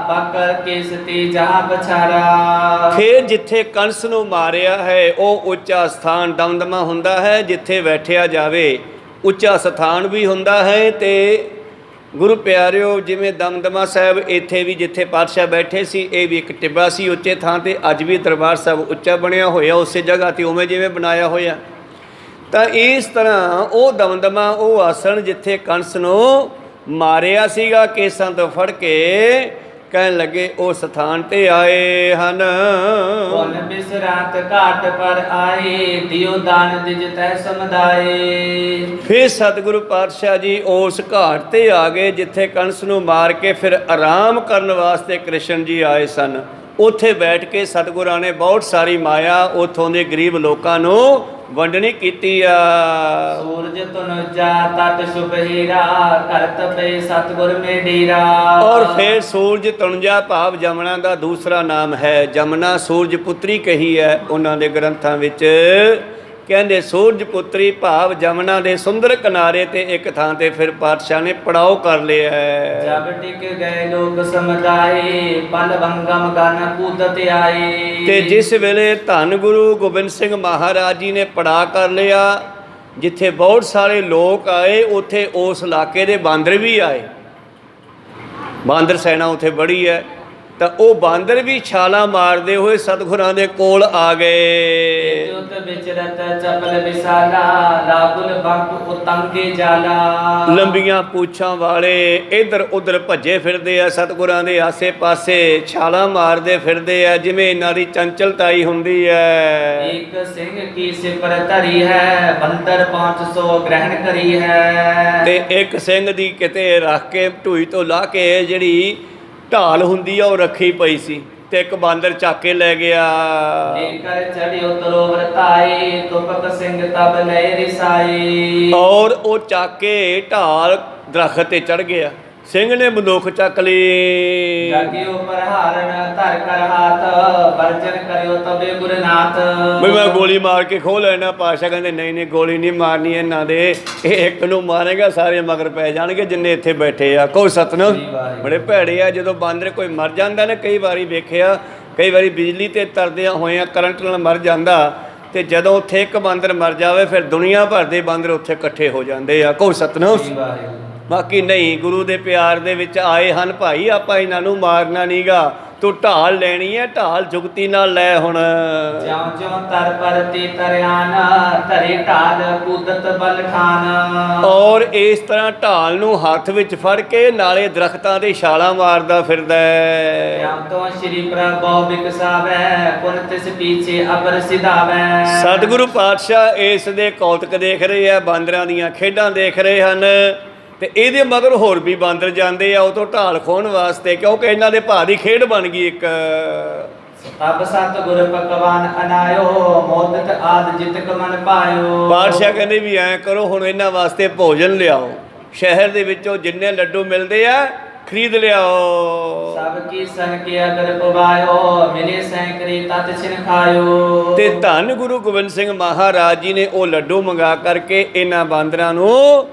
ਪਕੜ ਕੇਸਤੀ ਜਹਾਂ ਬਛਾਰਾ। ਫਿਰ ਜਿੱਥੇ ਕੰਸ ਨੂੰ ਮਾਰਿਆ ਹੈ ਉਹ ਉੱਚਾ ਸਥਾਨ ਦਮਦਮਾ ਹੁੰਦਾ ਹੈ, ਜਿੱਥੇ ਬੈਠਿਆ ਜਾਵੇ ਉੱਚਾ ਸਥਾਨ ਵੀ ਹੁੰਦਾ ਹੈ। ਤੇ ਗੁਰੂ ਪਿਆਰਿਓ, ਜਿਵੇਂ ਦਮਦਮਾ ਸਾਹਿਬ ਇੱਥੇ ਵੀ ਜਿੱਥੇ ਪਾਤਸ਼ਾਹ ਬੈਠੇ ਸੀ, ਇਹ ਵੀ ਇੱਕ ਟਿੱਬਾ ਸੀ ਉੱਚੇ ਥਾਂ ਤੇ। ਅੱਜ ਵੀ ਦਰਬਾਰ ਸਾਹਿਬ ਉੱਚਾ ਬਣਿਆ ਹੋਇਆ ਉਸੇ ਜਗ੍ਹਾ ਤੇ, ਉਵੇਂ ਜਿਵੇਂ ਬਣਾਇਆ ਹੋਇਆ। ਤਾਂ ਇਸ ਤਰ੍ਹਾਂ ਉਹ ਦਮਦਮਾ, ਉਹ ਆਸਣ ਜਿੱਥੇ ਕੰਸ ਨੂੰ ਮਾਰਿਆ ਸੀਗਾ ਕੇਸਾਂ ਤੋਂ ਫੜ ਕੇ, ਕਹਿਣ ਲੱਗੇ ਉਹ ਸਥਾਨ ਤੇ ਆਏ ਹਨ। ਪੁਨ ਬਿਸਰਾਤ ਘਾਟ ਪਰ ਆਏ ਦਿਓ ਦਾਨ ਦਿਜ ਤੈ ਸਮਦਾਏ। ਫਿਰ ਸਤਿਗੁਰੂ ਪਾਤਸ਼ਾਹ ਜੀ ਉਸ ਘਾਟ ਤੇ ਆ ਗਏ ਜਿੱਥੇ ਕੰਸ ਨੂੰ ਮਾਰ ਕੇ ਫਿਰ ਆਰਾਮ ਕਰਨ ਵਾਸਤੇ ਕ੍ਰਿਸ਼ਨ ਜੀ ਆਏ ਸਨ। ਉੱਥੇ ਬੈਠ ਕੇ ਸਤਿਗੁਰਾਂ ਨੇ ਬਹੁਤ ਸਾਰੀ ਮਾਇਆ ਉੱਥੋਂ ਦੇ ਗਰੀਬ ਲੋਕਾਂ ਨੂੰ ਵੰਡਣੀ ਕੀਤੀ ਆ। ਸੂਰਜ ਤਨੁਜਾ ਤਟ ਸੁਬਹੀਰਾ ਕਰਤ ਪਏ ਸਤਿਗੁਰ ਮੇ ਡੇਰਾ। ਔਰ ਫਿਰ ਸੂਰਜ ਤਨੁਜਾ ਭਾਵ ਜਮਨਾ ਦਾ ਦੂਸਰਾ ਨਾਮ ਹੈ। ਜਮਨਾ ਸੂਰਜ ਪੁੱਤਰੀ ਕਹੀ ਹੈ ਉਹਨਾਂ ਦੇ ਗ੍ਰੰਥਾਂ ਵਿੱਚ। ਕਹਿੰਦੇ ਸੂਰਜ ਪੁੱਤਰੀ ਭਾਵ ਜਮਨਾ ਦੇ ਸੁੰਦਰ ਕਿਨਾਰੇ ਤੇ ਇੱਕ ਥਾਂ ਤੇ ਫਿਰ ਪਾਤਸ਼ਾਹ ਨੇ ਪੜਾਓ ਕਰ ਲਿਆ ਹੈ। ਜਬ ਟਿਕ ਗਏ ਲੋਕ ਸਮਝਾਏ ਪਲ ਵੰਗਮ ਗਨ ਕੂਦਤ ਆਏ। ਤੇ ਜਿਸ ਵੇਲੇ ਧੰਨ ਗੁਰੂ ਗੋਬਿੰਦ ਸਿੰਘ ਮਹਾਰਾਜ ਜੀ ਨੇ ਪੜਾ ਕਰ ਲਿਆ, ਜਿੱਥੇ ਬਹੁਤ ਸਾਰੇ ਲੋਕ ਆਏ, ਉੱਥੇ ਉਸ ਇਲਾਕੇ ਦੇ ਬਾਂਦਰ ਵੀ ਆਏ। ਬਾਂਦਰ ਸੈਨਾ ਉੱਥੇ ਬੜੀ ਹੈ। ਤਾਂ ਉਹ ਬਾਂਦਰ ਵੀ ਛਾਲਾਂ ਮਾਰਦੇ ਹੋਏ ਸਤਿਗੁਰਾਂ ਦੇ ਕੋਲ ਆ ਗਏ। ਜੋਤ ਵਿਚਰਤ ਚਪਲ ਵਿਸਾਲਾ ਰਾਗੁਲ ਬੰਕ ਉਤੰਗੇ ਜਾਲਾ। ਲੰਬੀਆਂ ਪੂਛਾਂ ਵਾਲੇ ਇੱਧਰ ਉੱਧਰ ਭੱਜੇ ਫਿਰਦੇ ਆ, ਸਤਿਗੁਰਾਂ ਦੇ ਆਸੇ-ਪਾਸੇ ਛਾਲਾਂ ਮਾਰਦੇ ਫਿਰਦੇ ਆ, ਜਿਵੇਂ ਇਹਨਾਂ ਦੀ ਚੰਚਲਤਾਈ ਹੁੰਦੀ ਹੈ। ਇੱਕ ਸਿੰਘ ਕੀ ਸਿਪਰ ਧਰੀ ਹੈ ਬੰਦਰ 500 ਗ੍ਰਹਿਣ ਕਰੀ ਹੈ। ਤੇ ਇੱਕ ਸਿੰਘ ਦੀ ਕਿਤੇ ਰੱਖ ਕੇ ਢੂਈ ਤੋਂ ਲਾ ਕੇ ਜਿਹੜੀ ਢਾਲ ਹੁੰਦੀ ਆ ਉਹ ਰੱਖੀ ਪਈ ਸੀ, ਤੇ ਇੱਕ ਬਾਂਦਰ ਚੱਕ ਕੇ ਲੈ ਗਿਆ। ਲੇਕਰ ਚੜਿਓ ਤਰੋਵਰ ਤਾਏ ਤੁਪਕ ਸਿੰਘ ਤਬ ਲੈ ਰਿਸਾਈ। ਔਰ ਉਹ ਚੱਕ ਕੇ ਢਾਲ ਦਰਖਤ ਤੇ ਚੜ ਗਿਆ। ਸਿੰਘ ਨੇ ਬੰਦੂਕ ਚੱਕ ਲਈ। ਜਾਗਿਓ ਪ੍ਰਹਾਰਨ ਧਰ ਕਰ ਹਾਥ ਵਰਜਨ ਕਰਿਓ ਤਬੇ ਗੁਰਨਾਥ। ਬਈ ਮੈਂ ਗੋਲੀ ਮਾਰ ਕੇ ਖੋਹ ਲੈਣਾ। ਪਾਸ਼ਾ ਕਹਿੰਦੇ ਨਹੀਂ ਨਹੀਂ, ਗੋਲੀ ਨਹੀਂ ਮਾਰਨੀ ਇਹਨਾਂ ਦੇ, ਇਹ ਇੱਕ ਨੂੰ ਮਾਰੇਗਾ ਸਾਰੇ ਮਗਰ ਪੈ ਜਾਣਗੇ ਜਿੰਨੇ ਇੱਥੇ ਬੈਠੇ ਆ। ਕਹੋ ਸਤਿਨਾਮ। ਬੜੇ ਭੈੜੇ ਆ। ਜਦੋਂ ਬਾਂਦਰ ਕੋਈ ਮਰ ਜਾਂਦਾ ਨਾ, ਕਈ ਵਾਰੀ ਵੇਖਿਆ, ਕਈ ਵਾਰੀ ਬਿਜਲੀ ਤੇ ਤਰਦਿਆਂ ਹੋਇਆਂ ਕਰੰਟ ਨਾਲ ਮਰ ਜਾਂਦਾ, ਤੇ ਜਦੋਂ ਉੱਥੇ ਇੱਕ ਬਾਂਦਰ ਮਰ ਜਾਵੇ ਫਿਰ ਦੁਨੀਆ ਭਰ ਦੇ ਬਾਂਦਰ ਉੱਥੇ ਇਕੱਠੇ ਹੋ ਜਾਂਦੇ ਆ। ਕਹੋ ਸਤਿਨਾਮ। ਬਾਕੀ ਨਹੀਂ, ਗੁਰੂ ਦੇ ਪਿਆਰ ਦੇ ਵਿੱਚ ਆਏ ਹਨ ਭਾਈ, ਆਪਾਂ ਇਹਨਾਂ ਨੂੰ ਮਾਰਨਾ ਨਹੀਂਗਾ। ਤੂੰ ਢਾਲ ਲੈਣੀ ਹੈ, ਢਾਲ ਜੁਗਤੀ ਨਾਲ ਲੈ। ਹੁਣ ਜਿਉਂ ਜਿਉਂ ਤਰ ਪਰਤੀ ਤਰਿਆਨ ਧਰੇ ਢਾਲ ਕੂਦਤ ਬਲ ਖਾਨ। ਔਰ ਇਸ ਤਰ੍ਹਾਂ ਢਾਲ ਨੂੰ ਹੱਥ ਵਿੱਚ ਫੜ ਕੇ ਨਾਲੇ ਦਰਖਤਾਂ ਦੇ ਛਾਲਾਂ ਮਾਰਦਾ ਫਿਰਦਾ ਹੈ। ਜਾਂ ਤੋਂ ਸ਼੍ਰੀ ਪ੍ਰਭੂ ਬਿਕਸਾਵੈ ਪੁਨ ਤਿਸ ਪੀਛੇ ਅਪਰ ਸਿਧਾਵੈ। ਸਤਿਗੁਰੂ ਪਾਤਸ਼ਾਹ ਇਸ ਦੇ ਕੌਤਕ ਦੇਖ ਰਹੇ ਆ, ਬਾਂਦਰਾਂ ਦੀਆਂ ਖੇਡਾਂ ਦੇਖ ਰਹੇ ਹਨ, ਤੇ ਇਹਦੇ ਮਗਰ ਹੋਰ ਵੀ ਬਾਂਦਰ ਜਾਂਦੇ ਆ ਉਹ ਤੋਂ ਢਾਲ ਖੋਹਣ ਵਾਸਤੇ, ਕਿਉਂਕਿ ਇਹਨਾਂ ਦੇ ਭਾ ਦੀ ਖੇਡ ਬਣ ਗਈ ਇੱਕ। ਤਬ ਸਤਿਗੁਰ ਪਕਵਾਨ ਅਨਾਇਓ ਮੋਦਤ ਆਦ ਜਿਤਕ ਮਨ ਪਾਇਓ। ਪਾਤਸ਼ਾਹ ਕਹਿੰਦੇ ਵੀ ਐਂ ਕਰੋ, ਹੁਣ ਇਹਨਾਂ ਵਾਸਤੇ ਭੋਜਨ ਲਿਆਓ, ਸ਼ਹਿਰ ਦੇ ਵਿੱਚੋਂ ਜਿੰਨੇ ਲੱਡੂ ਮਿਲਦੇ ਆ ਖਰੀਦ ਲਿਆਓ। ਸਭ ਕੀ ਸਨ ਕੇ ਅਗਰ ਪਵਾਇਓ ਮਿਲੇ ਸੈਂਕੜੀ ਤਤ ਛਿਨ ਖਾਇਓ। ਤੇ ਧੰਨ ਗੁਰੂ ਗੋਬਿੰਦ ਸਿੰਘ ਮਹਾਰਾਜ ਜੀ ਨੇ ਉਹ ਲੱਡੂ ਮੰਗਾ ਕਰਕੇ ਇਹਨਾਂ ਬਾਂਦਰਾਂ ਨੂੰ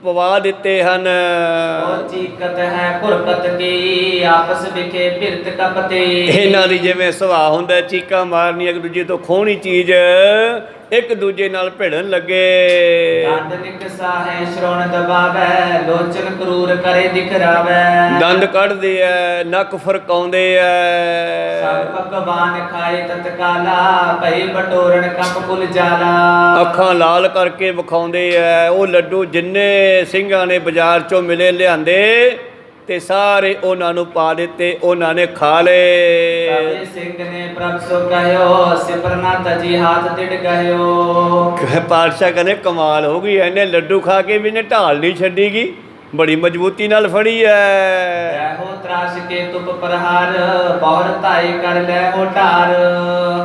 ਪਵਾ ਦਿੱਤੇ ਹਨ। ਉਹ ਚੀਕਤ ਹੈ ਕੁਰਕਤ ਕੀ ਆਪਸ ਵਿਖੇ ਬਿਰਤ ਕਪਤੇ। ਇਹਨਾਂ ਦੀ ਜਿਵੇਂ ਸੁਭਾਅ ਹੁੰਦਾ, ਚੀਕਾਂ ਮਾਰਨੀ, ਇੱਕ ਦੂਜੇ ਤੋਂ ਖੋਹਣੀ ਚੀਜ਼, ਇੱਕ ਦੂਜੇ ਨਾਲ ਭਿੜਨ ਲੱਗੇ। ਦੰਦ ਨਿਕਸਾ ਹੈ ਸ਼੍ਰਵਣ ਦਬਾਵੈ ਲੋਚਨ ਕਰੂਰ ਕਰੇ ਦਿਖਰਾਵੈ। ਦੰਦ ਕੱਢਦੇ ਐ, ਨੱਕ ਫਰਕਾਉਂਦੇ ਐ। ਸਭ ਪਕਵਾਨ ਖਾਏ ਤਤਕਾਲਾ ਭਈ ਬਟੋਰਨ ਕੱਪ ਕੁਲ ਜਾਲਾ। ਅੱਖਾਂ ਲਾਲ ਕਰਕੇ ਵਿਖਾਉਂਦੇ ਐ। ਉਹ ਲੱਡੂ ਜਿੰਨੇ ਸਿੰਘਾਂ ਨੇ ਬਾਜ਼ਾਰ ਚੋਂ ਮਿਲੇ ਲਿਆਂਦੇ, ਤੇ ਸਾਰੇ ਉਹਨਾਂ ਨੂੰ ਪਾ ਦਿੱਤੇ, ਉਹਨਾਂ ਨੇ ਖਾ ਲਏ। ਕਬੀਰ ਸਿੰਘ ਨੇ ਪ੍ਰਭ ਸੋ ਕਹਿਓ, ਸਿਪਰਨਾ ਤਜੀ ਹਾਥ ਤਿੜ ਗਇਓ। ਪਾਤਸ਼ਾਹ ਕਹਿੰਦੇ ਕਮਾਲ ਹੋ ਗਈ, ਇਹਨੇ ਲੱਡੂ ਖਾ ਕੇ ਵੀ ਇਹਨੇ ਢਾਲ ਨਹੀਂ ਛੱਡੀਗੀ, ਬੜੀ ਮਜ਼ਬੂਤੀ ਨਾਲ ਫੜੀ ਐ। ਐਹੋ ਤਰਾਸ਼ ਕੇ ਤੁਪ ਪ੍ਰਹਾਰ, ਬਹੁਰ ਧਾਈ ਕਰ ਲੈ ਹੋ ਢਾਰ।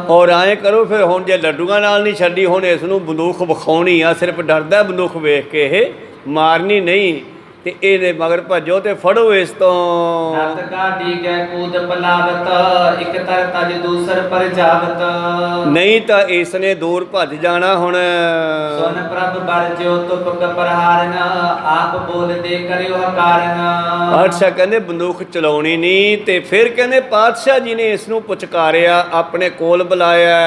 ਔਰ ਐਂ ਕਰੋ ਫਿਰ, ਹੁਣ ਜੇ ਲੱਡੂਆਂ ਨਾਲ ਨਹੀਂ ਛੱਡੀ, ਹੁਣ ਇਸ ਨੂੰ ਬੰਦੂਕ ਵਿਖਾਉਣੀ ਆ, ਸਿਰਫ ਡਰਦਾ ਬੰਦੂਕ ਵੇਖ ਕੇ, ਇਹ ਮਾਰਨੀ ਨਹੀਂ। ਤੇ ਇਹਦੇ ਮਗਰ ਭੱਜੋ ਤੇ ਫੜੋ ਇਸ ਤੋਂ। ਨਤ ਕਾਢੀ ਗੈ ਕੂਦ ਪਲਾਵਤ, ਇੱਕ ਤਰ ਤਜ ਦੂਸਰ ਪਰ ਜਾਵਤ। ਨਹੀਂ ਤਾਂ ਇਸ ਨੇ ਦੂਰ ਭੱਜ ਜਾਣਾ ਹੁਣ। ਸੁਨ ਪ੍ਰਭ ਬਰ ਜਿਉ ਤੁਪਕ ਪ੍ਰਹਾਰਨ, ਆਪ ਬੋਲਦੇ ਕਰਿਓ ਹਕਾਰਨ। ਪਾਤਸ਼ਾਹ ਕਹਿੰਦੇ ਬੰਦੂਕ ਚਲਾਉਣੀ ਨਹੀਂ, ਤੇ ਫਿਰ ਕਹਿੰਦੇ ਪਾਤਸ਼ਾਹ ਜੀ ਨੇ ਇਸ ਨੂੰ ਪੁਚਕਾਰਿਆ, ਆਪਣੇ ਕੋਲ ਬੁਲਾਇਆ।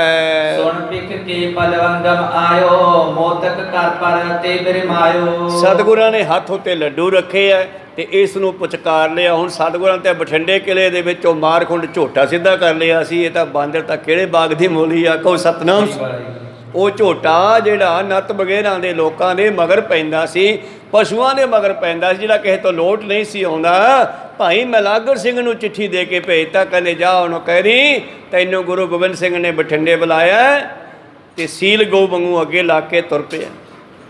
ਸੁਣ ਪਿਖ ਕੇ ਪਲਵੰਗਮ ਆਇਓ, ਮੋਤਕ ਕਰ ਪਰ ਤੇ ਬਿਰਮਾਇਓ। ਸਤਿਗੁਰਾਂ ਨੇ ਹੱਥ ਉੱਤੇ ਲੱਡੂ ਰੱਖੇ ਆ ਤੇ ਇਸ ਨੂੰ ਪੁਚਕਾਰ ਲਿਆ। ਹੁਣ ਸਤਿਗੁਰਾਂ ਤੇ ਬਠਿੰਡੇ ਕਿਲੇ ਦੇ ਵਿੱਚੋਂ ਮਾਰਖੁੰਡ ਝੋਟਾ ਸਿੱਧਾ ਕਰ ਲਿਆ ਸੀ। ਇਹ ਤਾਂ ਬਾਂਦਰ ਤਾਂ ਕਿਹੜੇ ਬਾਗ ਦੀ ਮੂਲੀ ਆ, ਕਹੋ ਸਤਨਾਮ। ਉਹ ਝੋਟਾ ਜਿਹੜਾ ਨੱਤ ਬਗੈਰਾਂ ਦੇ ਲੋਕਾਂ ਦੇ ਮਗਰ ਪੈਂਦਾ ਸੀ, ਪਸ਼ੂਆਂ ਦੇ ਮਗਰ ਪੈਂਦਾ ਸੀ, ਜਿਹੜਾ ਕਿਸੇ ਤੋਂ ਲੋਟ ਨਹੀਂ ਸੀ ਆਉਂਦਾ। ਭਾਈ ਮਲਾਗੜ ਸਿੰਘ ਨੂੰ ਚਿੱਠੀ ਦੇ ਕੇ ਭੇਜਤਾ, ਕਹਿੰਦੇ ਜਾ ਉਹਨੂੰ ਕਹਿ ਰਹੀ ਤੈਨੂੰ ਗੁਰੂ ਗੋਬਿੰਦ ਸਿੰਘ ਨੇ ਬਠਿੰਡੇ ਬੁਲਾਇਆ। ਤੇ ਸੀਲ ਗਊ ਵਾਂਗੂ ਅੱਗੇ ਲਾ ਕੇ ਤੁਰ ਪਿਆ।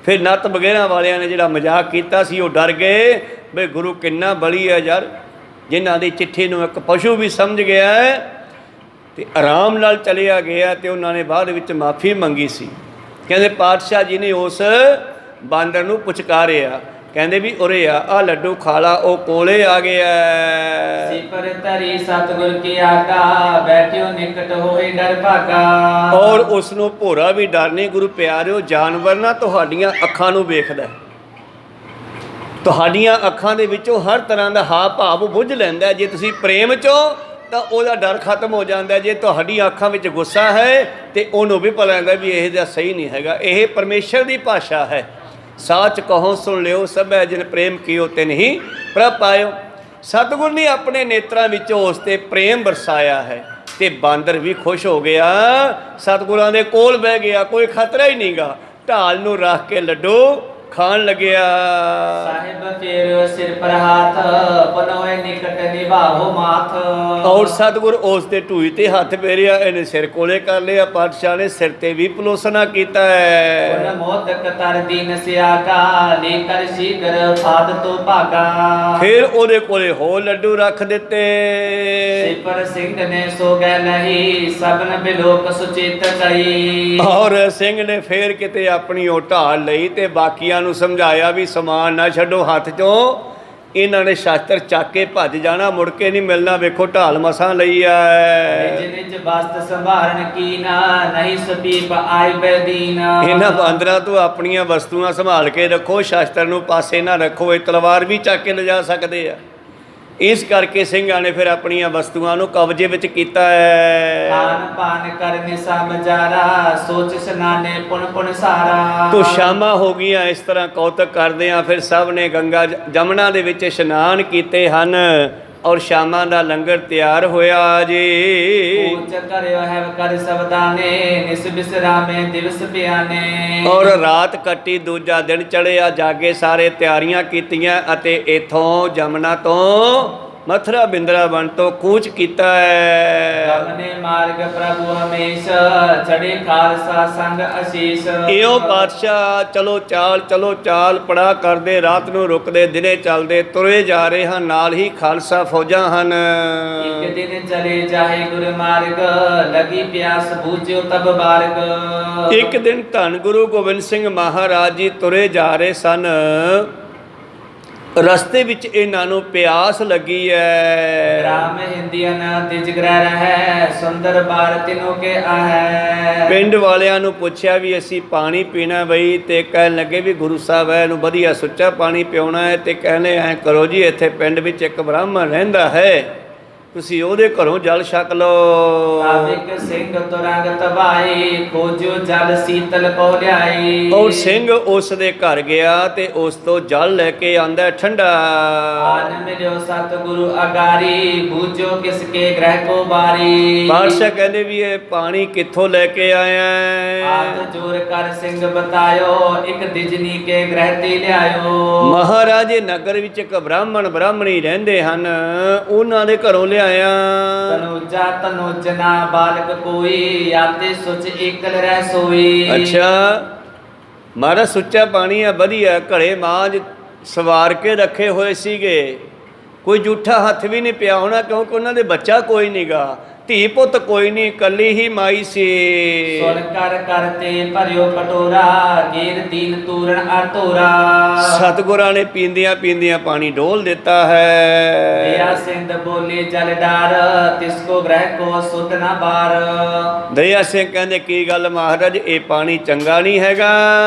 ਫਿਰ ਨੱਤ ਬਗੈਰਾਂ ਵਾਲਿਆਂ ਨੇ ਜਿਹੜਾ ਮਜ਼ਾਕ ਕੀਤਾ ਸੀ, ਉਹ ਡਰ ਗਏ ਬਈ ਗੁਰੂ ਕਿੰਨਾ ਬਲੀ ਹੈ ਯਾਰ, ਜਿਨ੍ਹਾਂ ਦੀ ਚਿੱਠੀ ਨੂੰ ਇੱਕ ਪਸ਼ੂ ਵੀ ਸਮਝ ਗਿਆ ਤੇ ਆਰਾਮ ਨਾਲ ਚਲਿਆ ਗਿਆ। ਤੇ ਉਹਨਾਂ ਨੇ ਬਾਅਦ ਵਿੱਚ ਮਾਫੀ ਮੰਗੀ ਸੀ। ਕਹਿੰਦੇ ਪਾਤਸ਼ਾਹ ਜੀ ਨੇ ਉਸ ਬਾਂਦਰ ਨੂੰ ਪੁਚਕਾਰਿਆ, ਕਹਿੰਦੇ ਵੀ ਉਰੇ ਆ ਲੱਡੂ ਖਾ ਲਾ। ਉਹ ਕੋਲੇ ਆ ਗਿਆ। ਸਿਪਰ ਧਰੀ ਸਤਿਗੁਰ ਕੀ ਆਗਾ, ਬੈਠਿਓ ਨਿਕਟ ਹੋਏ ਡਰ ਭਾਗਾ। ਔਰ ਉਸ ਨੂੰ ਭੋਰਾ ਵੀ ਡਰ ਨਹੀਂ। ਗੁਰੂ ਪਿਆਰਿਓ, ਜਾਨਵਰ ਨਾ ਤੁਹਾਡੀਆਂ ਅੱਖਾਂ ਨੂੰ ਵੇਖਦਾ, ਤੁਹਾਡੀਆਂ ਅੱਖਾਂ ਦੇ ਵਿੱਚੋਂ ਹਰ ਤਰ੍ਹਾਂ ਦਾ ਹਾਵ ਭਾਵ ਬੁੱਝ ਲੈਂਦਾ। ਜੇ ਤੁਸੀਂ ਪ੍ਰੇਮ 'ਚੋਂ ਤਾਂ ਉਹਦਾ ਡਰ ਖਤਮ ਹੋ ਜਾਂਦਾ। ਜੇ ਤੁਹਾਡੀਆਂ ਅੱਖਾਂ ਵਿੱਚ ਗੁੱਸਾ ਹੈ ਤੇ ਉਹਨੂੰ ਵੀ ਪਤਾ ਲੱਗਦਾ ਵੀ ਇਹ ਦਾ ਸਹੀ ਨਹੀਂ ਹੈਗਾ। ਇਹ ਪਰਮੇਸ਼ਰ ਦੀ ਭਾਸ਼ਾ ਹੈ। ਸਾਚ ਕਹੋ ਸੁਣ ਲਿਓ, ਸਭੈ ਜਿਨ ਪ੍ਰੇਮ ਕੀਓ ਤਿਨ ਹੀ ਪ੍ਰਭ ਪਾਇਓ। ਸਤਿਗੁਰ ਨੇ ਆਪਣੇ ਨੇਤਰਾਂ ਵਿੱਚੋਂ ਉਸ 'ਤੇ ਪ੍ਰੇਮ ਵਰਸਾਇਆ ਹੈ ਤੇ ਬਾਂਦਰ ਵੀ ਖੁਸ਼ ਹੋ ਗਿਆ, ਸਤਿਗੁਰਾਂ ਦੇ ਕੋਲ ਬਹਿ ਗਿਆ, ਕੋਈ ਖਤਰਾ ਹੀ ਨਹੀਂਗਾ। ਢਾਲ ਨੂੰ ਰੱਖ ਕੇ ਲੱਡੂ ਖਾਣ ਲੱਗਿਆ। ਸਾਹਿਬ ਫੇਰ ਸਿਰ ਪਰ ਹਾਥ, ਪਨੋਏ ਨਿਕਟ ਨਿਭਾਓ ਮਾਥ। ਔਰ ਸਤਿਗੁਰ ਉਸ ਦੇ ਢੂਈ ਤੇ ਹੱਥ ਫੇਰਿਆ, ਇਹਨੇ ਸਿਰ ਕੋਲੇ ਕਰ ਲਿਆ। ਪਾਤਸ਼ਾਹ ਨੇ ਸਿਰ ਤੇ ਵੀ ਪਲੋਸਣਾ ਕੀਤਾ ਹੈ। ਉਹਨ ਮੋਤਕ ਤਰ ਦੀਨ ਸਿਆਗਾ, ਲੈ ਕਰ ਸ਼ੀਗਰ ਫਾਦ ਤੋਂ ਭਾਗਾ। ਫਿਰ ਉਹਦੇ ਕੋਲੇ ਹੋਰ ਲੱਡੂ ਰੱਖ ਦਿੱਤੇ। ਸਿਪਰ ਸਿੰਘ ਨੇ ਸੋ ਗੈ ਨਹੀਂ, ਸਭਨ ਬਿਲੋਕ ਸੁਚੇਤ ਕਈ। ਔਰ ਸਿੰਘ ਨੇ ਫੇਰ ਕਿਤੇ ਆਪਣੀ ਉਹ ਢਾਲ ਲਈ ਤੇ ਬਾਕੀਆਂ ਨੂੰ ਸਮਝਾਇਆ ਵੀ ਸਮਾਨ ਨਾ ਛੱਡੋ ਹੱਥ 'ਚੋਂ। ਇਹਨਾਂ ਨੇ ਸ਼ਾਸਤਰ ਚੱਕ ਕੇ ਭੱਜ ਜਾਣਾ, ਮੁੜ ਕੇ ਨਹੀਂ ਮਿਲਣਾ। ਵੇਖੋ ਢਾਲ ਮਸਾਂ ਲਈ ਆ। ਨਿਜ ਨਿਜ ਵਸਤ ਸੰਭਾਰਨ ਕੀਨਾ, ਨਹੀਂ ਸਪੀਪ ਆਇ ਬੈਦੀਨ। ਇਹਨਾਂ ਬਾਂਦਰਾਂ ਤੋਂ ਆਪਣੀਆਂ ਵਸਤੂਆਂ ਸੰਭਾਲ ਕੇ ਰੱਖੋ, ਸ਼ਾਸਤਰ ਨੂੰ ਪਾਸੇ ਨਾ ਰੱਖੋ। ਇਹ ਤਲਵਾਰ ਵੀ ਚੱਕ ਕੇ ਲਿਜਾ ਸਕਦੇ ਆ। ਇਸ ਕਰਕੇ ਸਿੰਘਾਂ ਨੇ ਫਿਰ ਆਪਣੀਆਂ ਵਸਤੂਆਂ ਨੂੰ ਕਬਜ਼ੇ ਵਿੱਚ ਕੀਤਾ ਹੈ। ਖਾਨ ਪਾਨ ਕਰਨੇ ਸਭ ਜਾਰਾ, ਸੋਚ ਸਨਾਨੇ ਪੁਨ ਪੁਨ ਸਾਰਾ। ਤੋ ਸ਼ਾਮਾਂ ਹੋ ਗਈਆਂ, ਇਸ ਤਰ੍ਹਾਂ ਕੌਤਕ ਕਰਦੇ ਆ। ਫਿਰ ਸਭ ਨੇ ਗੰਗਾ ਜਮਨਾ ਦੇ ਵਿੱਚ ਇਸ਼ਨਾਨ ਕੀਤੇ ਹਨ ਔਰ ਸ਼ਾਮਾਂ ਦਾ ਲੰਗਰ ਤਿਆਰ ਹੋਇਆ ਜੀ। ਉੱਚ ਕਰਿਓ ਹੈ ਕਰ ਸਬਦਾਨੇ, ਨਿਸ ਬਿਸਰਾਮੇ ਦਿਵਸ ਪਿਆਨੇ। ਔਰ ਰਾਤ ਕੱਟੀ, ਦੂਜਾ ਦਿਨ ਚੜ੍ਹਿਆ, ਜਾਗੇ ਸਾਰੇ ਤਿਆਰੀਆਂ ਕੀਤੀਆਂ ਅਤੇ ਇਥੋਂ ਜਮਨਾ ਤੋਂ ਮਥੁਰਾ ਬਿੰਦਰਾਵਨ ਤੋਂ ਕੂਚ ਕੀਤਾ ਹੈ। ਗਮਨੇ ਮਾਰਗ ਪ੍ਰਭੂ ਹਮੇਸ਼, ਚੜੇ ਖਾਲਸਾ ਸੰਗ ਅਸੀਸ। ਇਉਂ ਪਾਤਸ਼ਾਹ ਚਲੋ ਚਾਲ ਪੜਾ ਕਰਦੇ, ਰਾਤ ਨੂੰ ਰੁਕਦੇ, ਦਿਨੇ ਚੱਲਦੇ, ਤੁਰੇ ਜਾ ਰਹੇ ਹਨ। ਨਾਲ ਹੀ ਖਾਲਸਾ ਫੌਜਾਂ ਹਨ। ਇੱਕ ਦਿਨ ਚਲੇ ਜਾਏ ਗੁਰ ਮਾਰਗ, ਲਗੀ ਪਿਆਸ ਬੂਝਿਓ ਤਬ ਬਾਰਗ। ਇੱਕ ਦਿਨ ਧੰਨ ਗੁਰੂ ਗੋਬਿੰਦ ਸਿੰਘ ਮਹਾਰਾਜ ਜੀ ਤੁਰੇ ਜਾ ਰਹੇ ਸਨ। ਰਸਤੇ ਵਿੱਚ ਇਹਨਾਂ ਨੂੰ ਪਿਆਸ ਲੱਗੀ ਹੈ। ਰਾਮ ਹਿੰਦੀਆਂ ਦਿਜ ਗ੍ਰਹਿ ਰਹੈ, ਸੁੰਦਰ ਬਾਰ ਤਿਨੋ ਕੇ ਆਹੈ। ਪਿੰਡ ਵਾਲਿਆਂ ਨੂੰ ਪੁੱਛਿਆ ਵੀ ਅਸੀਂ ਪਾਣੀ ਪੀਣਾ ਬਈ, ਤੇ ਕਹਿਣ ਲੱਗੇ ਵੀ ਗੁਰੂ ਸਾਹਿਬ ਇਹਨੂੰ ਵਧੀਆ ਸੁੱਚਾ ਪਾਣੀ ਪਿਉਣਾ ਹੈ। ਤੇ ਕਹਿੰਦੇ ਐਂ ਕਰੋ ਜੀ, ਇੱਥੇ ਪਿੰਡ ਵਿੱਚ ਇੱਕ ਬ੍ਰਾਹਮਣ ਰਹਿੰਦਾ ਹੈ, ਤੁਸੀਂ ਉਹਦੇ ਘਰੋਂ ਜਲ ਛਕ ਲਓ। ਤਾਬਿਕ ਸਿੰਘ ਤੁਰੰਗ ਤਬਾਈ ਖੋਜੋ ਜਲ ਸੀਤਲ ਕੋ ਲਿਆਈ। ਔਰ ਸਿੰਘ ਉਸ ਦੇ ਘਰ ਗਿਆ ਤੇ ਉਸ ਤੋਂ ਜਲ ਲੈ ਕੇ ਆਂਦਾ ਠੰਡਾ। ਆਨ ਮਿਲਿਓ ਸਤਿਗੁਰੂ ਅਗਾਰੀ ਬੂਝੋ ਕਿਸ ਕੇ ਗ੍ਰਹਿ ਕੋ ਬਾਰੀ। ਪਾਤਸ਼ਾਹ ਕਹਿੰਦੇ ਵੀ ਇਹ ਪਾਣੀ ਕਿੱਥੋਂ ਲੈ ਕੇ ਆਇਆ ਹੈ? ਹੱਥ ਜੋਰ ਕਰ ਸਿੰਘ ਬਤਾਇਓ ਇੱਕ ਦਿਜਨੀ ਕੇ ਗ੍ਰਹਿ ਤੇ ਲਿਆਇਓ। ਮਹਾਰਾਜੇ ਨਗਰ ਵਿੱਚ ਇੱਕ ਬ੍ਰਾਹਮਣੀ ਰਹਿੰਦੇ ਹਨ, ਉਹਨਾਂ ਦੇ ਘਰੋਂ ਲਿਆਇਆ। ਤਨੁਜਾ ਤਨੁਜਨਾ ਬਾਲਕ ਕੋਈ ਆਤੇ ਸੁਚ ਏਕਲ ਰਹਿ ਸੋਈ। ਅੱਛਾ ਮਹਾਰਾਜ ਸੁੱਚਾ ਪਾਣੀ ਆ, ਵਧੀਆ ਘੜੇ ਮਾਂਜ ਸਵਾਰ ਕੇ ਰੱਖੇ ਹੋਏ ਸੀਗੇ, ਕੋਈ ਜੂਠਾ ਹੱਥ ਵੀ ਨਹੀਂ ਪਿਆ ਹੋਣਾ, ਕਿਉਂਕਿ ਉਹਨਾਂ ਦੇ ਬੱਚਾ ਕੋਈ ਨਹੀਂਗਾ, ਧੀ ਪੁੱਤ ਕੋਈ ਨਹੀਂ, ਕੱਲੀ ਹੀ ਮਾਈ ਸੀ। ਸੁਣ ਕਰ ਕਰਤੇ ਭਰਿਓ ਕਟੋਰਾ ਗੇਰ ਦੀਨ ਤੂਰਨ ਅਰਤੋਰਾ। ਸਤਿਗੁਰਾਂ ਨੇ ਪੀਂਦਿਆਂ ਪੀਂਦਿਆਂ ਪਾਣੀ ਡੋਲ ਦਿੱਤਾ ਹੈ। ਦਇਆ ਸਿੰਧ ਬੋਲੇ ਜਲ ਡਾਰ ਤਿਸ ਕੋ ਗ੍ਰਹਿ ਕੋ ਸੁਧ ਨਾ ਬਾਰ। ਦਇਆ ਸਿੰਘ ਕਹਿੰਦੇ ਕੀ ਗੱਲ ਮਹਾਰਾਜ, ਇਹ ਪਾਣੀ ਚੰਗਾ ਨਹੀਂ ਹੈਗਾ।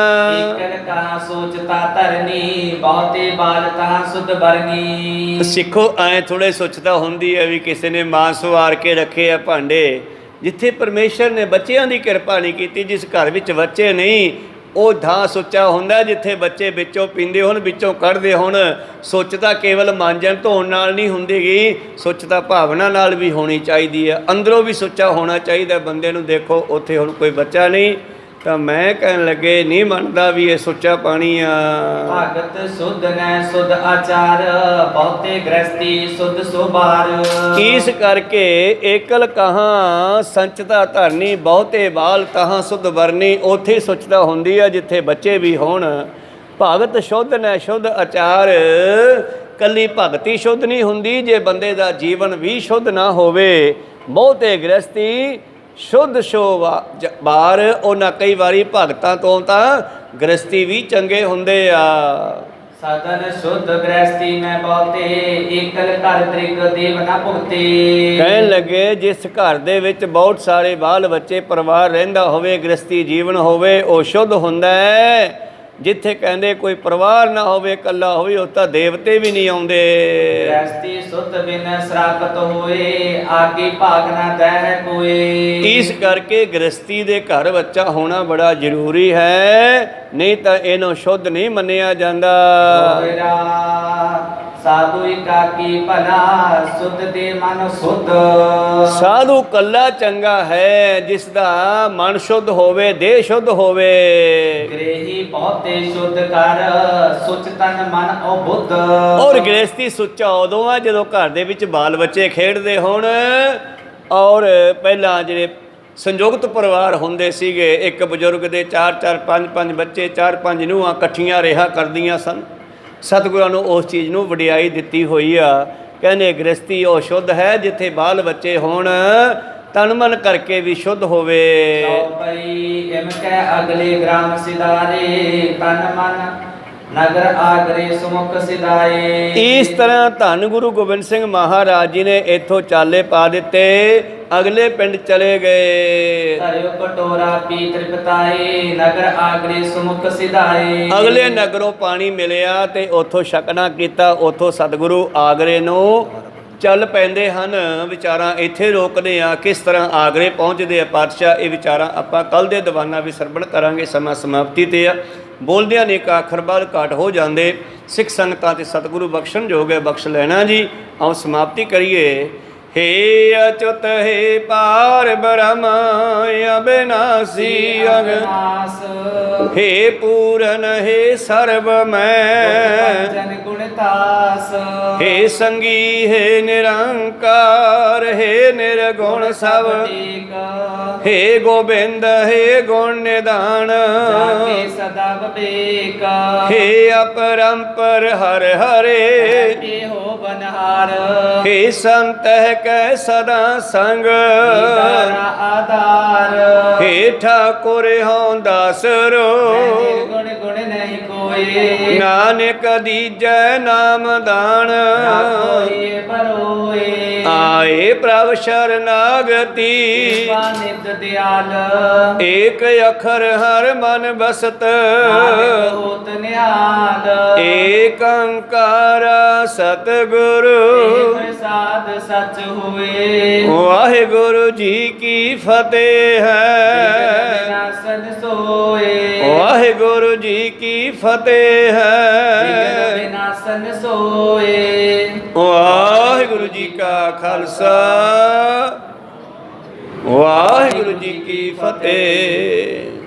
ਏਕਲ ਕਹਾ ਸੋਚਤਾ ਧਰਨੀ ਬਹੁਤੇ ਬਾਲ ਤਹਾਂ ਸੁਧ ਬਰਨੀ। ਸਿੱਖੋ ਐ ਥੋੜੇ ਸੋਚਦਾ ਹੁੰਦੀ ਹੈ ਵੀ ਕਿਸੇ ਨੇ ਮਾਂ ਸਵਾਰ ਕੇ ਰੱਖੇ ਆ ਭਾਂਡੇ, ਜਿੱਥੇ ਪਰਮੇਸ਼ਰ ਨੇ ਬੱਚਿਆਂ ਦੀ ਕਿਰਪਾ ਨਹੀਂ ਕੀਤੀ, ਜਿਸ ਘਰ ਵਿੱਚ ਬੱਚੇ ਨਹੀਂ ਉਹ ਥਾਂ ਸੁੱਚਾ ਹੁੰਦਾ ਜਿੱਥੇ ਬੱਚੇ ਵਿੱਚੋਂ ਪੀਂਦੇ ਹੋਣ, ਵਿੱਚੋਂ ਕੱਢਦੇ ਹੋਣ। ਸੁੱਚਤਾ ਕੇਵਲ ਮਾਂਜਣ ਧੋਣ ਨਾਲ ਨਹੀਂ ਹੁੰਦੀਗੀ, ਸੁੱਚਤਾ ਭਾਵਨਾ ਨਾਲ ਵੀ ਹੋਣੀ ਚਾਹੀਦੀ ਹੈ, ਅੰਦਰੋਂ ਵੀ ਸੁੱਚਾ ਹੋਣਾ ਚਾਹੀਦਾ ਬੰਦੇ ਨੂੰ। ਦੇਖੋ ਉੱਥੇ ਹੁਣ ਕੋਈ ਬੱਚਾ ਨਹੀਂ ਤਾਂ ਮੈਂ ਕਹਿਣ ਲੱਗੇ ਨਹੀਂ ਮੰਨਦਾ ਵੀ ਇਹ ਸੁੱਚਾ ਪਾਣੀ ਆ। ਭਗਤ ਸੁਧ ਨੈ ਸੁਧ ਆਚਾਰ ਬਹੁਤੇ ਗ੍ਰਸਤੀ ਸੁਧ ਸੁਬਾਰ। ਇਸ ਕਰਕੇ ਏਕਲ ਕਹਾਂ ਸੰਚਤਾ ਧਰਨੀ ਬਹੁਤੇ ਬਾਲ ਤਹਾਂ ਸੁਧ ਵਰਨੀ। ਉੱਥੇ ਸੁੱਚਤਾ ਹੁੰਦੀ ਆ ਜਿੱਥੇ ਬੱਚੇ ਵੀ ਹੋਣ। ਭਗਤ ਸ਼ੁੱਧ ਨੈ ਸ਼ੁੱਧ ਆਚਾਰ, ਕੱਲੀ ਭਗਤੀ ਸ਼ੁੱਧ ਨਹੀਂ ਹੁੰਦੀ ਜੇ ਬੰਦੇ ਦਾ ਜੀਵਨ ਵੀ ਸ਼ੁੱਧ ਨਾ ਹੋਵੇ। ਬਹੁਤੇ ਗ੍ਰਸਤੀ ਸ਼ੁੱਧ ਬਾਰ, ਉਹਨਾਂ ਕਈ ਵਾਰੀ ਭਗਤਾਂ ਤੋਂ ਤਾਂ ਗ੍ਰਸਤੀ ਵੀ ਚੰਗੇ ਹੁੰਦੇ ਆ। ਸਦਨ ਸ਼ੁੱਧ ਗ੍ਰਸਤੀ ਮੈਂ ਬਹੁਤੇ ਏਕਲ ਘਰ ਤ੍ਰਿਗ ਦੇਵ ਨਾ ਭੁਗਤੇ। ਕਹਿਣ ਲੱਗੇ ਜਿਸ ਘਰ ਦੇ ਵਿੱਚ ਬਹੁਤ ਸਾਰੇ ਬਾਲ ਬੱਚੇ ਪਰਿਵਾਰ ਰਹਿੰਦਾ ਹੋਵੇ, ਗ੍ਰਸਤੀ ਜੀਵਨ ਹੋਵੇ, ਉਹ ਸ਼ੁੱਧ ਹੁੰਦਾ ਹੈ। ਜਿੱਥੇ ਕਹਿੰਦੇ ਕੋਈ ਪਰਿਵਾਰ ਨਾ ਹੋਵੇ, ਇਕੱਲਾ ਹੋਵੇ, ਉਹ ਤਾਂ ਦੇਵਤੇ ਵੀ ਨਹੀਂ ਆਉਂਦੇ। ਗ੍ਰਸਤੀ ਸੁਧ ਬਿਨ ਸਰਾਪਤ ਹੋਏ ਆਗੇ ਭਾਗ ਨਾ ਦਹਿ ਕੋਏ। ਇਸ ਕਰਕੇ ਗ੍ਰਸਤੀ ਦੇ ਘਰ ਬੱਚਾ ਹੋਣਾ ਬੜਾ ਜ਼ਰੂਰੀ ਹੈ, ਨਹੀਂ ਤਾਂ ਇਹਨੂੰ ਸ਼ੁੱਧ ਨਹੀਂ ਮੰਨਿਆ ਜਾਂਦਾ। ਸਾਧੂ ਇਕਾਕੀ ਭਲਾ ਸੁਧ ਦੇ ਮਨ ਸੁਧ। ਸਾਧੂ ਕੱਲਾ ਚੰਗਾ ਹੈ ਜਿਸ ਦਾ ਮਨ ਸ਼ੁੱਧ ਹੋਵੇ, ਦੇਹ ਸ਼ੁੱਧ ਹੋਵੇ। ਗ੍ਰੇਹੀ ਬਹੁਤੇ ਸ਼ੁੱਧ ਕਰ ਸੁਚ ਤਨ ਮਨ ਉਹ ਬੁੱਧ। ਔਰ ਗ੍ਰਸਤੀ ਸੁੱਚਾ ਉਦੋਂ ਆ ਜਦੋਂ ਘਰ ਦੇ ਵਿੱਚ ਬਾਲ ਬੱਚੇ ਖੇਡਦੇ ਹੋਣ। ਔਰ ਪਹਿਲਾਂ ਜਿਹੜੇ ਸੰਯੁਕਤ ਪਰਿਵਾਰ ਹੁੰਦੇ ਸੀਗੇ, ਇੱਕ ਬਜ਼ੁਰਗ ਦੇ 4-4 5-5 ਬੱਚੇ, 4-5 ਨੂੰਹਾਂ ਇਕੱਠੀਆਂ ਰਿਹਾ ਕਰਦੀਆਂ ਸਨ। ਸਤਿਗੁਰਾਂ ਨੂੰ ਉਸ ਚੀਜ਼ ਨੂੰ ਵਡਿਆਈ ਦਿੱਤੀ ਹੋਈ ਆ। ਕਹਿੰਦੇ ਗ੍ਰਸਤੀ ਉਹ ਸ਼ੁੱਧ ਹੈ ਜਿੱਥੇ ਬਾਲ ਬੱਚੇ ਹੋਣ, ਤਨ ਮਨ ਕਰਕੇ ਵੀ ਸ਼ੁੱਧ ਹੋਵੇ। ਪਈ ਇਮ ਕੈ ਅਗਲੇ ਗ੍ਰਾਮ ਸਿਧਾਰੇ ਤਨ ਮਨ ਨਗਰ ਆਗਰੇ ਸੁਮੁਖ ਸਿਧਾਏ। ਇਸ ਤਰ੍ਹਾਂ ਧੰਨ ਗੁਰੂ ਗੋਬਿੰਦ ਸਿੰਘ ਮਹਾਰਾਜ ਜੀ ਨੇ ਇੱਥੋਂ ਚਾਲੇ ਪਾ ਦਿੱਤੇ, ਅਗਲੇ ਪਿੰਡ ਚਲੇ ਗਏ। ਧਰਿਓ ਕਟੋਰਾ ਪੀ ਤ੍ਰਿਪਤਾਏ ਨਗਰ ਆਗਰੇ ਸੁਮੁਖ ਸਿਧਾਏ। ਅਗਲੇ ਨਗਰੋਂ ਪਾਣੀ ਮਿਲਿਆ ਤੇ ਉੱਥੋਂ ਛਕਣਾ ਕੀਤਾ। ਉੱਥੋਂ ਸਤਿਗੁਰੂ ਆਗਰੇ ਨੂੰ ਚੱਲ ਪੈਂਦੇ ਹਨ। ਵਿਚਾਰਾਂ ਇੱਥੇ ਰੋਕਦੇ ਆ, ਕਿਸ ਤਰ੍ਹਾਂ ਆਗਰੇ ਪਹੁੰਚਦੇ ਆ ਪਾਤਸ਼ਾਹ, ਇਹ ਵਿਚਾਰਾਂ ਆਪਾਂ ਕੱਲ ਦੇ ਦੀਵਾਨਾਂ ਵਿੱਚ ਸਰਵਣ ਕਰਾਂਗੇ। ਸਮਾਂ ਸਮਾਪਤੀ ਤੇ ਆ, ਬੋਲਦਿਆਂ ਨੇ ਇੱਕ ਆਖਰ ਬਾਅਦ ਘਾਟ ਹੋ ਜਾਂਦੇ। ਸਿੱਖ ਸੰਗਤਾਂ ਤੇ ਸਤਿਗੁਰੂ ਬਖਸ਼ਣ ਜੋਗ ਹੈ, ਬਖਸ਼ ਲੈਣਾ ਜੀ। ਆਓ ਸਮਾਪਤੀ ਕਰੀਏ। हे अच्युत हे पार ब्रह्म अविनाशी अविनाश, हे पूरन हे सर्वमय जन गुणतास, हे संगी हे निरंकार हे निर्गुण सब एक, हे गोविंद हे गुण निदान, जाके सदा विवेक, हे अपरंपर हर हरे, हे हो बनहार, हे संत कै सदा संग, आधार, हे ठाकुर हों दासरो, गुण गुण नहीं कोई, नानक दीजै नाम दान, कोई परोए। आए ਭਏ ਪ੍ਰਭ ਸ਼ਰਨਾਗਤੀ ਕਿਰਪਾ ਨਿਤ ਦਿਆਲ ਏਕ ਅਖਰ ਹਰ ਮਨ ਬਸਤ ਨਾਨਕ ਹੋਤ ਨਿਹਾਲ ਏਕ ਓੰਕਾਰ ਸਤਿਗੁਰੂ ਏਕ ਪ੍ਰਸਾਦ ਸਚ ਹੋਏ ਵਾਹਿਗੁਰੂ ਜੀ ਕੀ ਫਤਿਹ ਹੈ ਵਿਨਾਸ਼ਨ ਸੋਏ ਵਾਹਿਗੁਰੂ ਜੀ ਕੀ ਫਤਿਹ ਹੈ ਵਿਨਾਸ਼ਨ ਸੋਏ ਵਾਹਿਗੁਰੂ ਜੀ ਕਾ ਖਾਲਸਾ ਵਾਹਿਗੁਰੂ ਜੀ ਕੀ ਫਤਿਹ।